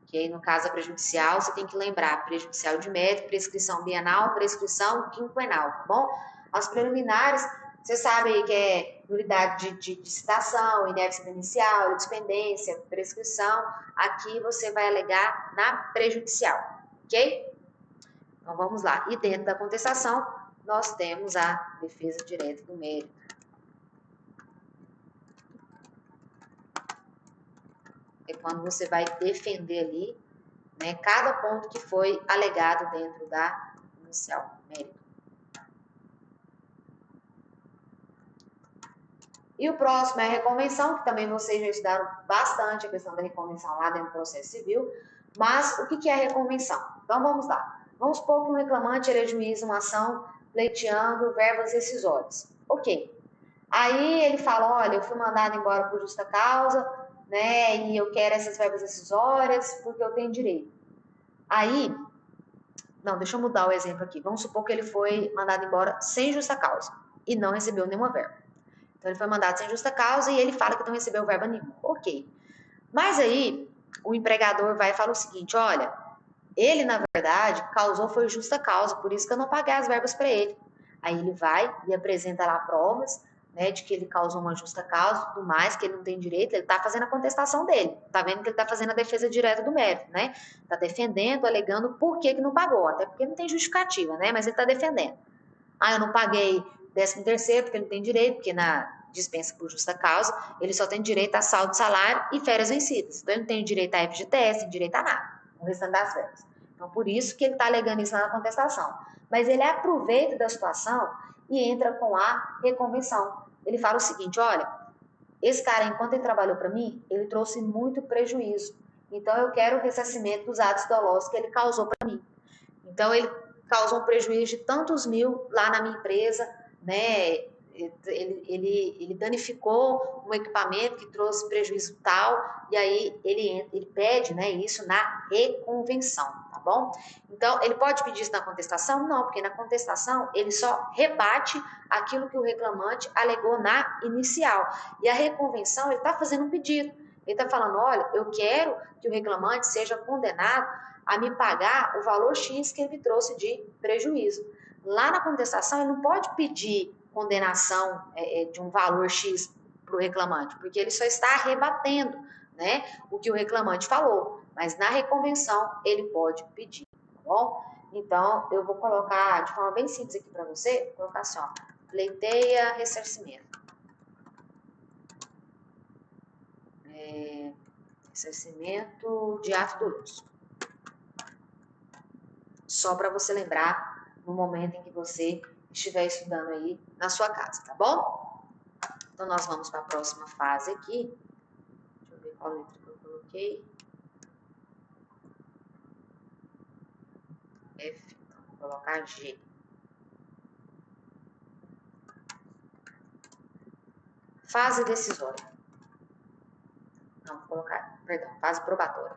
Que no caso da prejudicial, você tem que lembrar prejudicial de mérito, prescrição bienal, prescrição quinquenal, tá bom? As preliminares, você sabe aí que é nulidade de citação, inépcia inicial, dispendência, prescrição. Aqui você vai alegar na prejudicial, ok? Então vamos lá. E dentro da contestação, nós temos a defesa direta do mérito. É quando você vai defender ali, né, cada ponto que foi alegado dentro da inicial mérito. E o próximo é a reconvenção, que também vocês já estudaram bastante a questão da reconvenção lá dentro do processo civil. Mas o que é a reconvenção? Então vamos lá. Vamos supor que um reclamante ele ajuiza uma ação pleiteando verbas rescisórias. Ok. Aí ele fala, olha, eu fui mandado embora por justa causa, né, e eu quero essas verbas rescisórias porque eu tenho direito. Aí, não, deixa eu mudar o exemplo aqui. Vamos supor que ele foi mandado embora sem justa causa e não recebeu nenhuma verba. Então, ele foi mandado sem justa causa e ele fala que não recebeu verba nenhuma. Ok. Mas aí, o empregador vai e fala o seguinte, olha, ele, na verdade, causou foi justa causa, por isso que eu não paguei as verbas para ele. Aí ele vai e apresenta lá provas, né, de que ele causou uma justa causa, tudo mais, que ele não tem direito, ele está fazendo a contestação dele, tá vendo que ele está fazendo a defesa direta do mérito, né, está defendendo, alegando por que não pagou, até porque não tem justificativa, né, mas ele está defendendo. Ah, eu não paguei 13º porque ele não tem direito, porque na dispensa por justa causa, ele só tem direito a saldo de salário e férias vencidas, então ele não tem direito a FGTS, não tem direito a nada, o restante das férias. Então, por isso que ele está alegando isso na contestação. Mas ele aproveita da situação e entra com a reconvenção. Ele fala o seguinte, olha, esse cara, enquanto ele trabalhou para mim, ele trouxe muito prejuízo. Então, eu quero o ressarcimento dos atos dolosos que ele causou para mim. Então, ele causou um prejuízo de tantos mil lá na minha empresa, né? ele danificou um equipamento que trouxe prejuízo tal, e aí ele pede, né, isso na reconvenção, tá bom? Então, ele pode pedir isso na contestação? Não, porque na contestação ele só rebate aquilo que o reclamante alegou na inicial. E a reconvenção, ele está fazendo um pedido. Ele está falando, olha, eu quero que o reclamante seja condenado a me pagar o valor X que ele me trouxe de prejuízo. Lá na contestação, ele não pode pedir condenação de um valor X para o reclamante, porque ele só está rebatendo, né, o que o reclamante falou. Mas na reconvenção, ele pode pedir, tá bom? Então, eu vou colocar de forma bem simples aqui para você, vou colocar assim, ó, pleiteia ressarcimento. Ressarcimento de ato doloso. Só para você lembrar no momento em que você estiver estudando aí na sua casa, tá bom? Então, nós vamos para a próxima fase aqui. Deixa eu ver qual letra que eu coloquei. F, então, vou colocar G. Fase decisória. Não, vou colocar, perdão, fase probatória.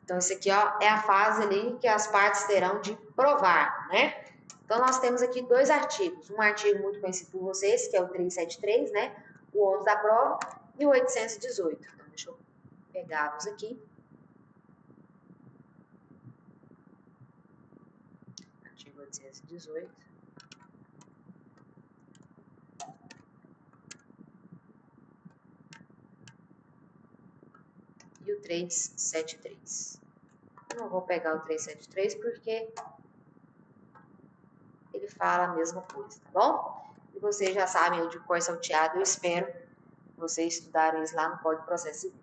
Então, isso aqui, ó, é a fase ali que as partes terão de provar, né? Então, nós temos aqui dois artigos. Um artigo muito conhecido por vocês, que é o 373, né? O ônus da prova, e o 818. Então, deixa eu pegá-los aqui. Artigo 818. E o 373. Eu não vou pegar o 373 porque ele fala a mesma coisa, tá bom? E vocês já sabem o de cor salteado, eu espero vocês estudarem isso lá no Código de Processo Civil.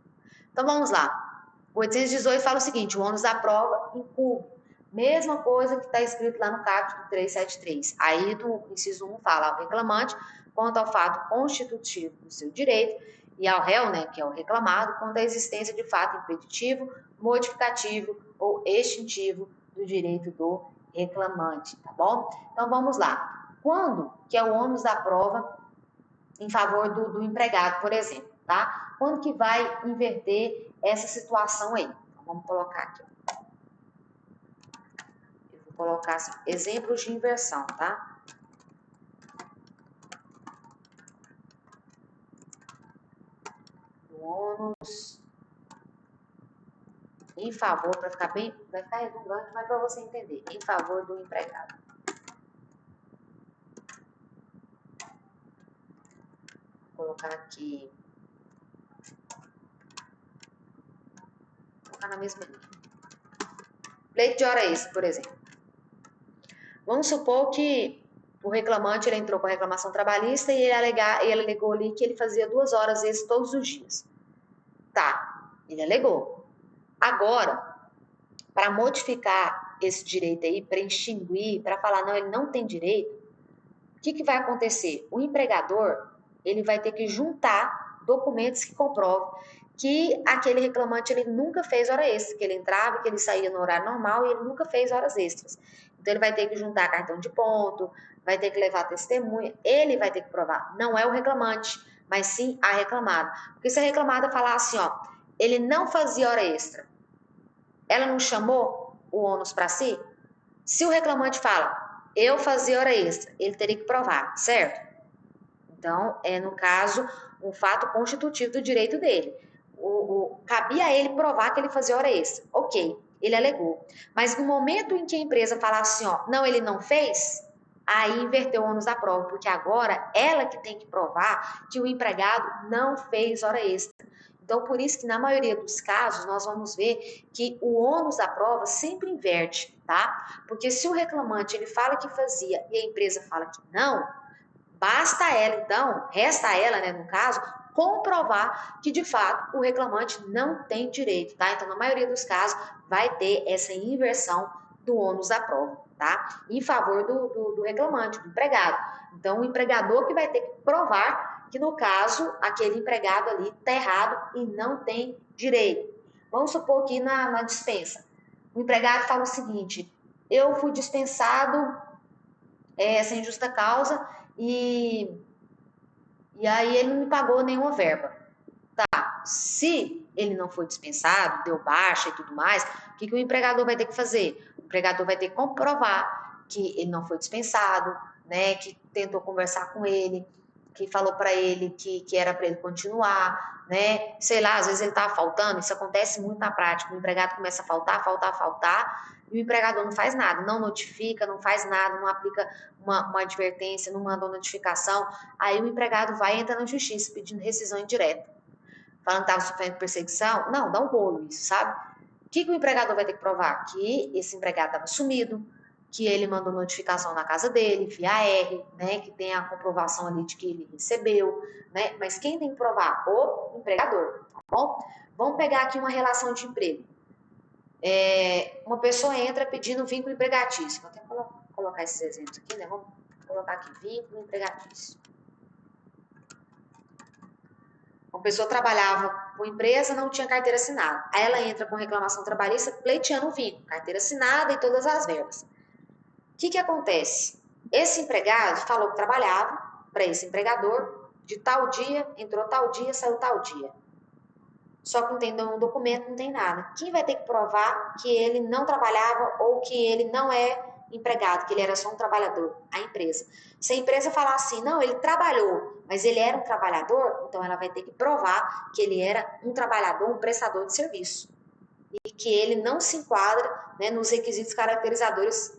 Então vamos lá. O 818 fala o seguinte: o ônus da prova incurre. Mesma coisa que está escrito lá no caput do 373. Aí do inciso 1 fala ao reclamante quanto ao fato constitutivo do seu direito e ao réu, né, que é o reclamado, quanto à existência de fato impeditivo, modificativo ou extintivo do direito do reclamante, tá bom? Então vamos lá. Quando que é o ônus da prova em favor do empregado, por exemplo, tá? Quando que vai inverter essa situação aí? Então, vamos colocar aqui. Eu vou colocar assim, exemplos de inversão, tá? O ônus em favor, para ficar bem, vai ficar redundante, mas para você entender, em favor do empregado. Vou colocar aqui. Vou colocar na mesma linha. Pleito de hora extra, por exemplo. Vamos supor que o reclamante ele entrou com a reclamação trabalhista e ele alegou ali que ele fazia 2 horas extras todos os dias. Tá, ele alegou. Agora, para modificar esse direito aí, para extinguir, para falar, não, ele não tem direito, o que vai acontecer? O empregador, ele vai ter que juntar documentos que comprovam que aquele reclamante, ele nunca fez hora extra, que ele entrava, que ele saía no horário normal e ele nunca fez horas extras. Então, ele vai ter que juntar cartão de ponto, vai ter que levar testemunha, ele vai ter que provar. Não é o reclamante, mas sim a reclamada. Porque se a reclamada falar assim, ó, ele não fazia hora extra, ela não chamou o ônus para si? Se o reclamante fala, eu fazia hora extra, ele teria que provar, certo? Então, no caso, um fato constitutivo do direito dele. Cabia a ele provar que ele fazia hora extra. Ok, ele alegou. Mas no momento em que a empresa falar assim, ó, não, ele não fez, aí inverteu o ônus da prova, porque agora ela que tem que provar que o empregado não fez hora extra. Então, por isso que na maioria dos casos, nós vamos ver que o ônus da prova sempre inverte, tá? Porque se o reclamante ele fala que fazia e a empresa fala que não, basta ela, então, resta a ela, né, no caso, comprovar que, de fato, o reclamante não tem direito, tá? Então, na maioria dos casos, vai ter essa inversão do ônus da prova, tá? Em favor do reclamante, do empregado. Então, o empregador que vai ter que provar que, no caso, aquele empregado ali está errado e não tem direito. Vamos supor que na dispensa, o empregado fala o seguinte, eu fui dispensado sem justa causa e aí ele não me pagou nenhuma verba. Se ele não foi dispensado, deu baixa e tudo mais, o que o empregador vai ter que fazer? O empregador vai ter que comprovar que ele não foi dispensado, né? Que tentou conversar com ele, que falou para ele que era para ele continuar, né? Sei lá, às vezes ele estava faltando, isso acontece muito na prática. O empregado começa a faltar, e o empregador não faz nada, não notifica, não faz nada, não aplica uma advertência, não manda uma notificação. Aí o empregado vai e entra na justiça pedindo rescisão indireta, falando que estava sofrendo perseguição. Não, dá um bolo isso, sabe? O que o empregador vai ter que provar? Que esse empregado estava sumido, que ele mandou notificação na casa dele, via R, né? Que tem a comprovação ali de que ele recebeu, né? Mas quem tem que provar? O empregador, tá bom? Vamos pegar aqui uma relação de emprego. Uma pessoa entra pedindo vínculo empregatício. Vou até colocar esses exemplos aqui, né? Vamos colocar aqui, vínculo empregatício. Uma pessoa trabalhava com empresa, não tinha carteira assinada. Aí ela entra com reclamação trabalhista, pleiteando o vínculo, carteira assinada e todas as verbas. O que acontece? Esse empregado falou que trabalhava para esse empregador de tal dia, entrou tal dia, saiu tal dia. Só que não tem um documento, não tem nada. Quem vai ter que provar que ele não trabalhava ou que ele não é empregado, que ele era só um trabalhador? A empresa. Se a empresa falar assim, não, ele trabalhou, mas ele era um trabalhador, então ela vai ter que provar que ele era um trabalhador, um prestador de serviço. E que ele não se enquadra, né, nos requisitos caracterizadores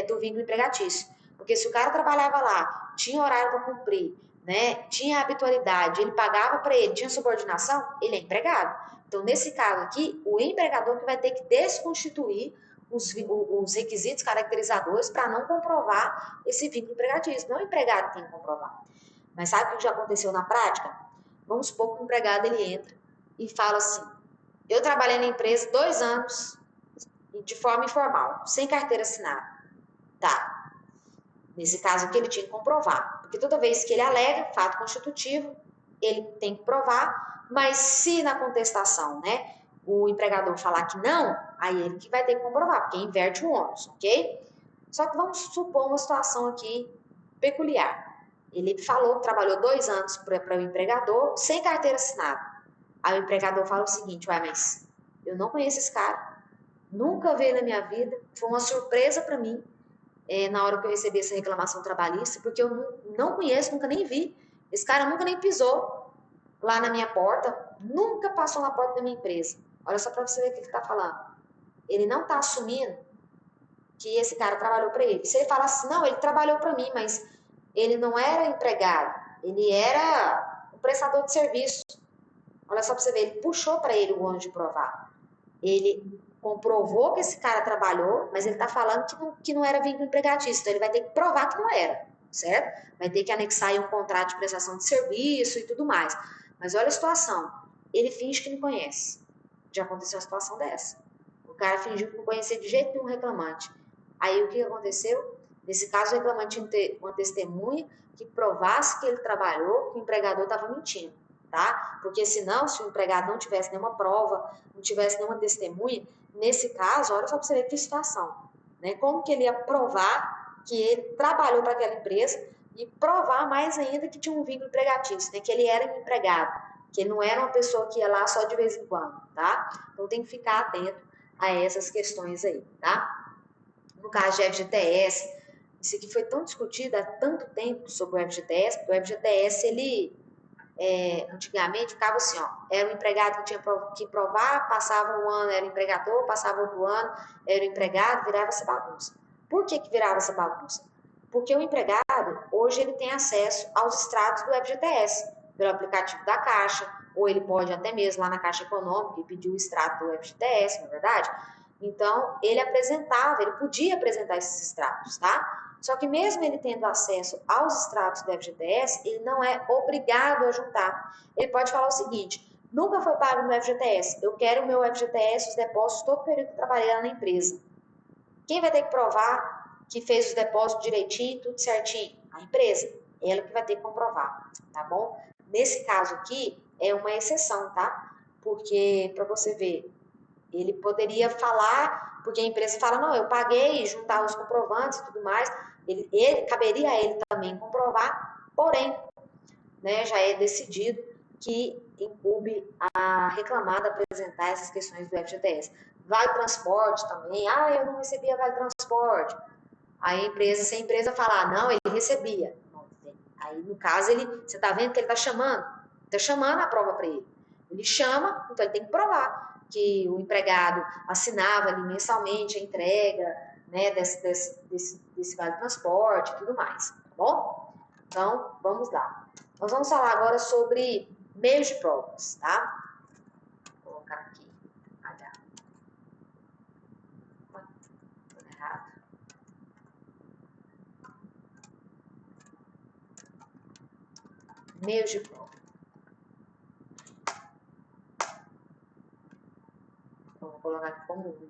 do vínculo empregatício. Porque se o cara trabalhava lá, tinha horário para cumprir, né, tinha habitualidade, ele pagava para ele, tinha subordinação, ele é empregado. Então, nesse caso aqui, o empregador que vai ter que desconstituir os requisitos caracterizadores para não comprovar esse vínculo empregatício. Não é o empregado que tem que comprovar. Mas sabe o que já aconteceu na prática? Vamos supor que o empregado ele entra e fala assim: eu trabalhei na empresa 2 anos de forma informal, sem carteira assinada. Tá. Nesse caso aqui ele tinha que comprovar, porque toda vez que ele alega fato constitutivo, ele tem que provar, mas se na contestação, né, o empregador falar que não, aí ele que vai ter que comprovar, porque inverte o ônus, ok? Só que vamos supor uma situação aqui peculiar. Ele falou que trabalhou 2 anos para o empregador sem carteira assinada. Aí o empregador fala o seguinte: ué, mas eu não conheço esse cara, nunca vi na minha vida, foi uma surpresa para mim, na hora que eu recebi essa reclamação trabalhista, porque eu não conheço, nunca nem vi, esse cara nunca nem pisou lá na minha porta, nunca passou na porta da minha empresa. Olha só para você ver o que ele está falando. Ele não está assumindo que esse cara trabalhou para ele. Se ele falar assim, não, ele trabalhou para mim, mas ele não era empregado, ele era um prestador de serviço. Olha só para você ver, ele puxou para ele o ônus de provar. Ele comprovou que esse cara trabalhou, mas ele está falando que não era vínculo empregatício, então ele vai ter que provar que não era, certo? Vai ter que anexar aí um contrato de prestação de serviço e tudo mais. Mas olha a situação, ele finge que não conhece. Já aconteceu uma situação dessa. O cara fingiu que não conhecia de jeito nenhum o reclamante. Aí o que aconteceu? Nesse caso, o reclamante tinha uma testemunha que provasse que ele trabalhou, que o empregador estava mentindo, tá? Porque senão, se o empregado não tivesse nenhuma prova, não tivesse nenhuma testemunha, nesse caso, olha só para você ver que situação, né? Como que ele ia provar que ele trabalhou para aquela empresa e provar mais ainda que tinha um vínculo empregatício, né? Que ele era um empregado, que ele não era uma pessoa que ia lá só de vez em quando, tá? Então tem que ficar atento a essas questões aí, tá? No caso de FGTS, isso aqui foi tão discutido há tanto tempo sobre o FGTS, porque o FGTS, ele antigamente ficava assim, ó, era o empregado que tinha que provar, passava um ano, era empregador, passava outro ano, era empregado, virava essa bagunça. Por que virava essa bagunça? Porque o empregado, hoje, ele tem acesso aos extratos do FGTS, pelo aplicativo da Caixa, ou ele pode até mesmo lá na Caixa Econômica e pedir o extrato do FGTS, não é verdade? Então, ele podia apresentar esses extratos, tá? Só que mesmo ele tendo acesso aos extratos do FGTS, ele não é obrigado a juntar. Ele pode falar o seguinte: nunca foi pago meu FGTS, eu quero o meu FGTS, os depósitos, todo o período que eu trabalhei lá na empresa. Quem vai ter que provar que fez os depósitos direitinho, tudo certinho? A empresa. Ela que vai ter que comprovar, tá bom? Nesse caso aqui, é uma exceção, tá? Porque, para você ver, ele poderia falar porque a empresa fala, não, eu paguei, juntar os comprovantes e tudo mais, caberia a ele também comprovar, porém, né, já é decidido que incumbe a reclamada apresentar essas questões do FGTS. Vale transporte também, eu não recebia vale transporte. Aí a empresa, se a empresa falar, não, ele recebia. Aí, no caso, você está vendo que ele está chamando a prova para ele. Ele chama, então ele tem que provar que o empregado assinava ali mensalmente a entrega, né, desse vale transporte e tudo mais, tá bom? Então, vamos lá. Nós vamos falar agora sobre meios de provas, tá? Vou colocar aqui. Errado. Meios de prova. Então, vou colocar aqui como 1.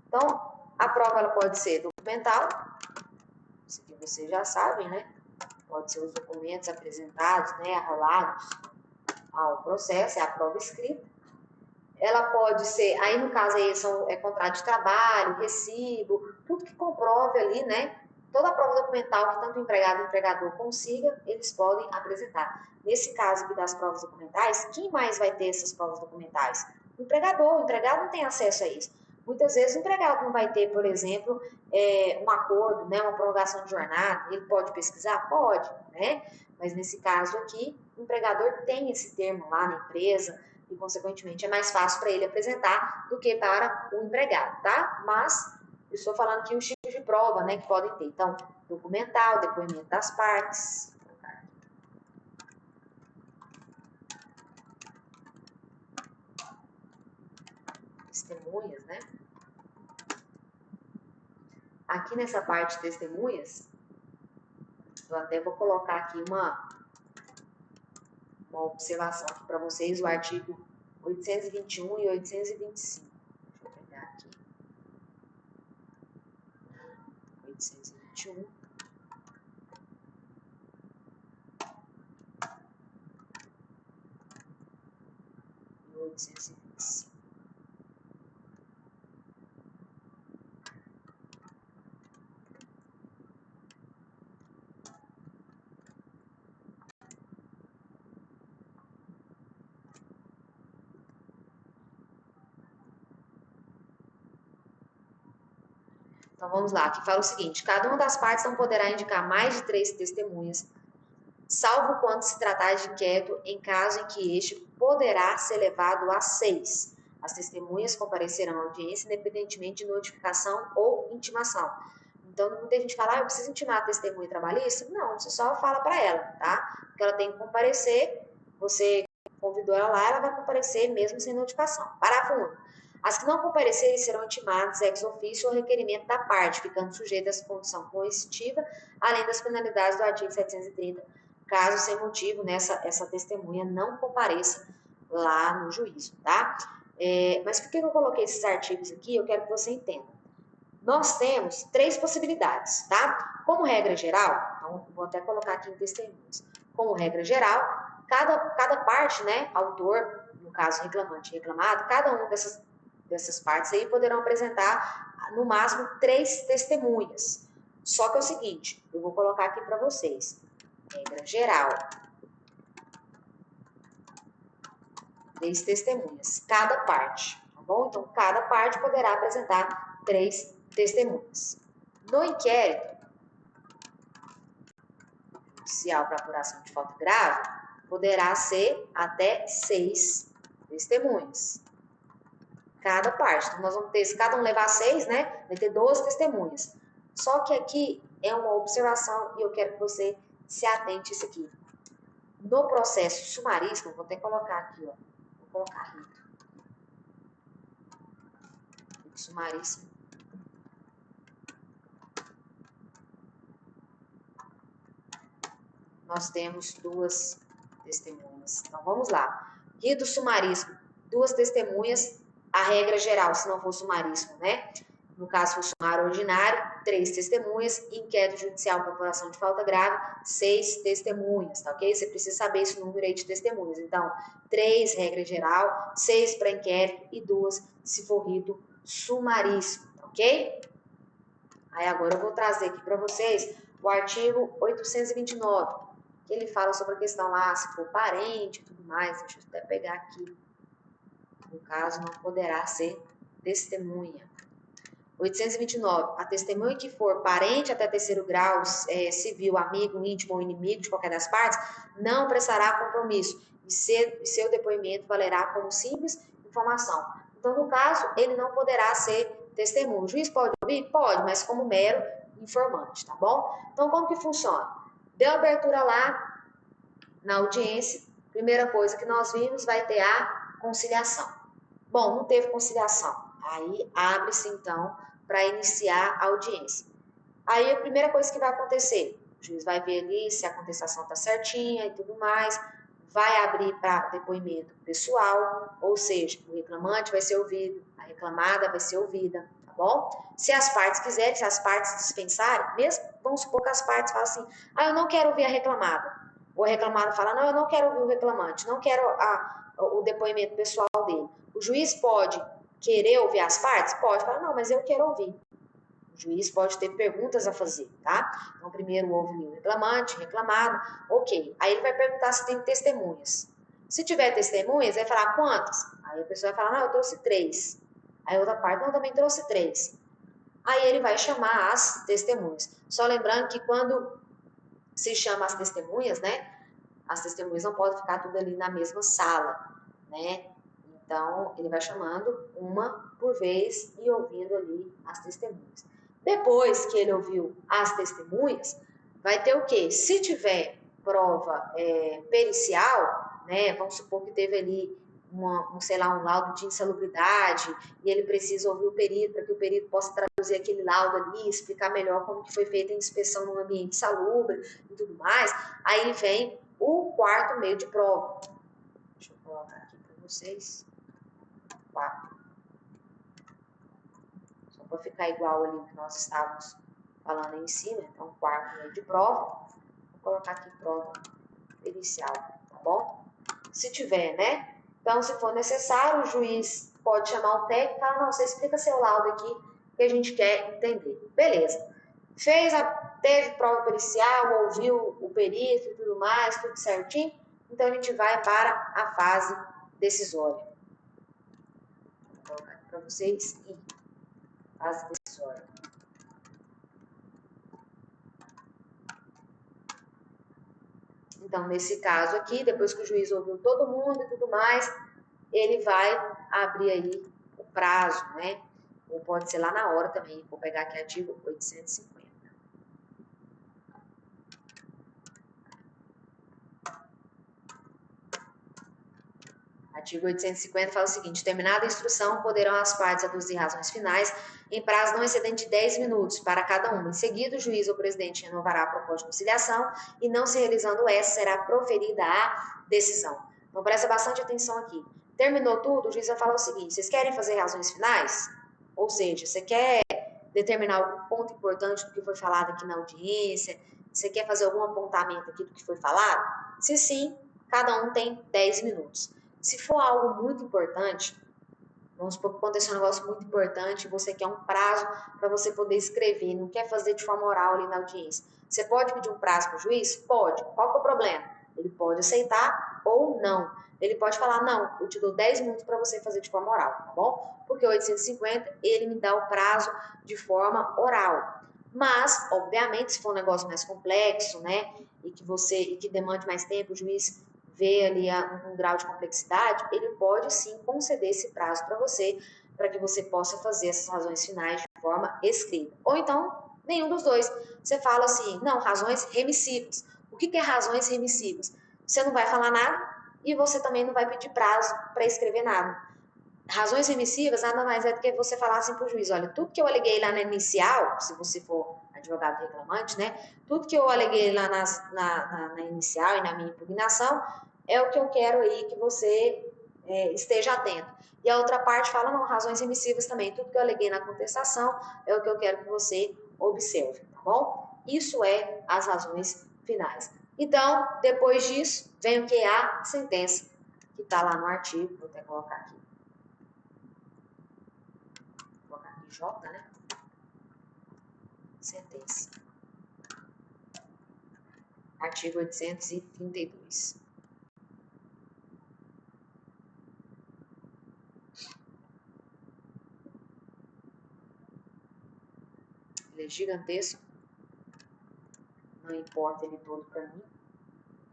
Então, a prova ela pode ser documental, isso que vocês já sabem, né? Pode ser os documentos apresentados, né, arrolados ao processo, é a prova escrita. Ela pode ser, aí no caso aí é contrato de trabalho, recibo, tudo que comprove ali, né? Toda a prova documental que tanto o empregado e o empregador consiga, eles podem apresentar. Nesse caso aqui das provas documentais, quem mais vai ter essas provas documentais? O empregado não tem acesso a isso. Muitas vezes o empregado não vai ter, por exemplo, um acordo, né, uma prorrogação de jornada, ele pode pesquisar? Pode, né? Mas nesse caso aqui, o empregador tem esse termo lá na empresa, e, consequentemente, é mais fácil para ele apresentar do que para o empregado, tá? Mas, eu estou falando aqui os tipos de prova, né, que podem ter. Então, documental, depoimento das partes. Testemunhas, né? Aqui nessa parte de testemunhas, eu até vou colocar aqui uma observação aqui para vocês, o artigo 821 e 825. Deixa eu pegar aqui. 821. E 825. Então, vamos lá, que fala o seguinte, cada uma das partes não poderá indicar mais de 3 testemunhas, salvo quando se tratar de inquérito, em caso em que este poderá ser levado a 6. As testemunhas comparecerão à audiência independentemente de notificação ou intimação. Então, muita gente fala, eu preciso intimar a testemunha trabalhista? Não, você só fala para ela, tá? Porque ela tem que comparecer, você convidou ela lá, ela vai comparecer mesmo sem notificação. Parágrafo único. As que não comparecerem serão intimadas ex ofício ou requerimento da parte, ficando sujeitas à condição coercitiva, além das penalidades do artigo 730, caso sem motivo, né, essa testemunha não compareça lá no juízo, tá? Mas por que eu coloquei esses artigos aqui? Eu quero que você entenda. Nós temos 3 possibilidades, tá? Como regra geral, então vou até colocar aqui em testemunhas. Como regra geral, cada parte, né, autor, no caso reclamante e reclamado, cada uma dessas partes aí poderão apresentar no máximo 3 testemunhas. Só que é o seguinte, eu vou colocar aqui para vocês. Regra geral. 3 testemunhas, cada parte, tá bom? Então, cada parte poderá apresentar 3 testemunhas. No inquérito judicial para apuração de fato grave, poderá ser até 6 testemunhas. Cada parte. Então, nós vamos ter, se cada um levar 6, né? Vai ter 12 testemunhas. Só que aqui é uma observação e eu quero que você se atente a isso aqui. No processo sumaríssimo, vou até colocar aqui, ó. Vou colocar rito. Rito sumaríssimo. Nós temos 2 testemunhas. Então, vamos lá. Rito sumaríssimo, 2 testemunhas, a regra geral, se não for sumaríssimo, né? No caso, funcionário ordinário, 3 testemunhas. Inquérito judicial por apuração de falta grave, 6 testemunhas, tá ok? Você precisa saber esse número aí de testemunhas. Então, 3, regra geral, 6 para inquérito e 2 se for rito sumaríssimo, tá ok? Aí agora eu vou trazer aqui para vocês o artigo 829, que ele fala sobre a questão lá, se for parente e tudo mais. Deixa eu até pegar aqui. No caso, não poderá ser testemunha. 829. A testemunha que for parente até terceiro grau, civil, amigo, íntimo ou inimigo de qualquer das partes, não prestará compromisso e seu depoimento valerá como simples informação. Então, no caso, ele não poderá ser testemunha. O juiz pode ouvir? Pode, mas como mero informante, tá bom? Então, como que funciona? Deu abertura lá na audiência, primeira coisa que nós vimos, vai ter a conciliação. Bom, não teve conciliação. Aí abre-se, então, para iniciar a audiência. Aí a primeira coisa que vai acontecer, o juiz vai ver ali se a contestação está certinha e tudo mais, vai abrir para depoimento pessoal, ou seja, o reclamante vai ser ouvido, a reclamada vai ser ouvida, tá bom? Se as partes quiserem, se as partes dispensarem, mesmo, vamos supor que as partes falam assim, eu não quero ouvir a reclamada. O reclamado fala, não, eu não quero ouvir o reclamante, não quero o depoimento pessoal dele. O juiz pode querer ouvir as partes? Pode falar, não, mas eu quero ouvir. O juiz pode ter perguntas a fazer, tá? Então, primeiro ouve o reclamante, reclamado, ok. Aí ele vai perguntar se tem testemunhas. Se tiver testemunhas, ele vai falar quantas? Aí a pessoa vai falar, não, eu trouxe 3. Aí a outra parte, não, eu também trouxe 3. Aí ele vai chamar as testemunhas. Só lembrando que quando se chama as testemunhas, né? As testemunhas não podem ficar tudo ali na mesma sala, né? Então, ele vai chamando uma por vez e ouvindo ali as testemunhas. Depois que ele ouviu as testemunhas, vai ter o quê? Se tiver prova pericial, né? Vamos supor que teve ali um laudo de insalubridade e ele precisa ouvir o perito para que o perito possa traduzir aquele laudo ali, explicar melhor como que foi feita a inspeção no ambiente salubre e tudo mais. Aí vem o quarto meio de prova. Deixa eu colocar aqui para vocês. 4. Só para ficar igual ali que nós estávamos falando em cima. Então, quarto meio de prova. Vou colocar aqui prova pericial, tá bom? Se tiver, né? Então, se for necessário, o juiz pode chamar o técnico e falar, não, você explica seu laudo aqui que a gente quer entender. Beleza. Teve prova pericial, ouviu o perito e tudo mais, tudo certinho. Então, a gente vai para a fase decisória. Vou colocar aqui para vocês. Fase decisória. Então, nesse caso aqui, depois que o juiz ouviu todo mundo e tudo mais, ele vai abrir aí o prazo, né? Ou pode ser lá na hora também. Vou pegar aqui artigo 850. Artigo 850 fala o seguinte: terminada a instrução, poderão as partes aduzir razões finais em prazo não excedente de 10 minutos para cada uma. Em seguida, o juiz ou presidente renovará a proposta de conciliação e, não se realizando essa, será proferida a decisão. Então, presta bastante atenção aqui. Terminou tudo, o juiz vai falar o seguinte: vocês querem fazer razões finais? Ou seja, você quer determinar algum ponto importante do que foi falado aqui na audiência? Você quer fazer algum apontamento aqui do que foi falado? Se sim, cada um tem 10 minutos. Se for algo muito importante, vamos supor que aconteceu um negócio muito importante, você quer um prazo para você poder escrever, não quer fazer de forma oral ali na audiência. Você pode pedir um prazo para o juiz? Pode. Qual que é o problema? Ele pode aceitar ou não. Ele pode falar, não, eu te dou 10 minutos para você fazer de forma oral, tá bom? Porque o 850, ele me dá o prazo de forma oral. Mas, obviamente, se for um negócio mais complexo, né, e que demande mais tempo, o juiz vê ali um grau de complexidade, ele pode sim conceder esse prazo para que você possa fazer essas razões finais de forma escrita. Ou então, nenhum dos dois. Você fala assim, não, razões remissivas. O que é razões remissivas? Você não vai falar nada e você também não vai pedir prazo para escrever nada. Razões remissivas nada mais é do que você falar assim para o juiz, olha, tudo que eu aleguei lá na inicial, se você for advogado reclamante, né, tudo que eu aleguei lá na inicial e na minha impugnação, é o que eu quero aí que você esteja atento. E a outra parte fala, não, razões remissivas também. Tudo que eu aleguei na contestação é o que eu quero que você observe, tá bom? Isso é as razões finais. Então, depois disso, vem o que? A sentença, que está lá no artigo, vou até colocar aqui. Vou colocar aqui J, né? Sentença. Artigo 832. Ele é gigantesco. Não importa ele todo para mim.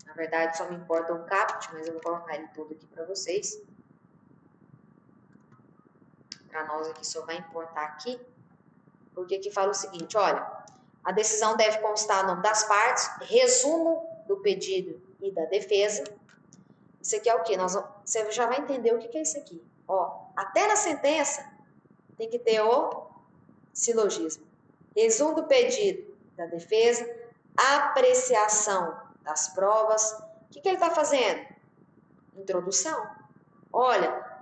Na verdade, só me importa um caput, mas eu vou colocar ele todo aqui para vocês. Para nós aqui só vai importar aqui. Porque aqui fala o seguinte, olha, a decisão deve constar o nome das partes, resumo do pedido e da defesa. Isso aqui é o quê? Você já vai entender o que é isso aqui. Ó, até na sentença tem que ter o silogismo. Resumo do pedido da defesa, apreciação das provas. O que ele está fazendo? Introdução. Olha,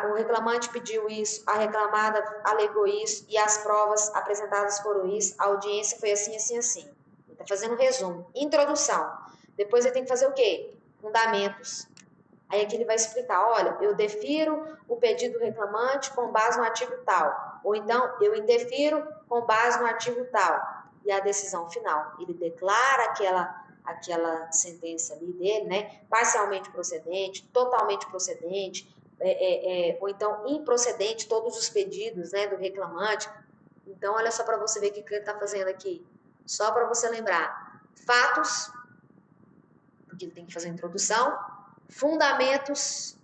o reclamante pediu isso, a reclamada alegou isso e as provas apresentadas foram isso, a audiência foi assim, assim, assim. Ele está fazendo um resumo. Introdução. Depois ele tem que fazer o quê? Fundamentos. Aí aqui ele vai explicar, olha, eu defiro o pedido do reclamante com base no artigo tal. Ou então, eu indefiro com base no artigo tal. E a decisão final. Ele declara aquela sentença ali dele, né? Parcialmente procedente, totalmente procedente, ou então improcedente todos os pedidos, né, do reclamante. Então, olha só para você ver o que ele está fazendo aqui. Só para você lembrar. Fatos, porque ele tem que fazer a introdução. Fundamentos,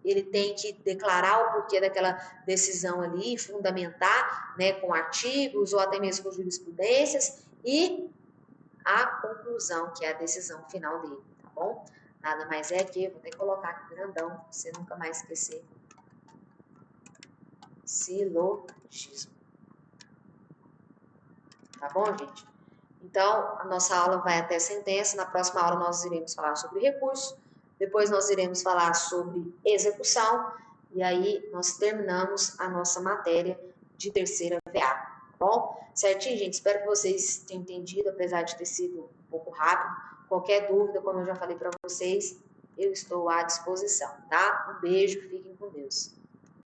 ele tem que declarar o porquê daquela decisão ali, fundamentar, né, com artigos ou até mesmo com jurisprudências, e a conclusão, que é a decisão final dele, tá bom? Nada mais é que, vou até colocar aqui grandão, pra você nunca mais esquecer. Silogismo. Tá bom, gente? Então, a nossa aula vai até a sentença. Na próxima aula nós iremos falar sobre recurso. Depois nós iremos falar sobre execução. E aí nós terminamos a nossa matéria de terceira VA. Tá bom? Certinho, gente? Espero que vocês tenham entendido, apesar de ter sido um pouco rápido. Qualquer dúvida, como eu já falei para vocês, eu estou à disposição, tá? Um beijo, fiquem com Deus.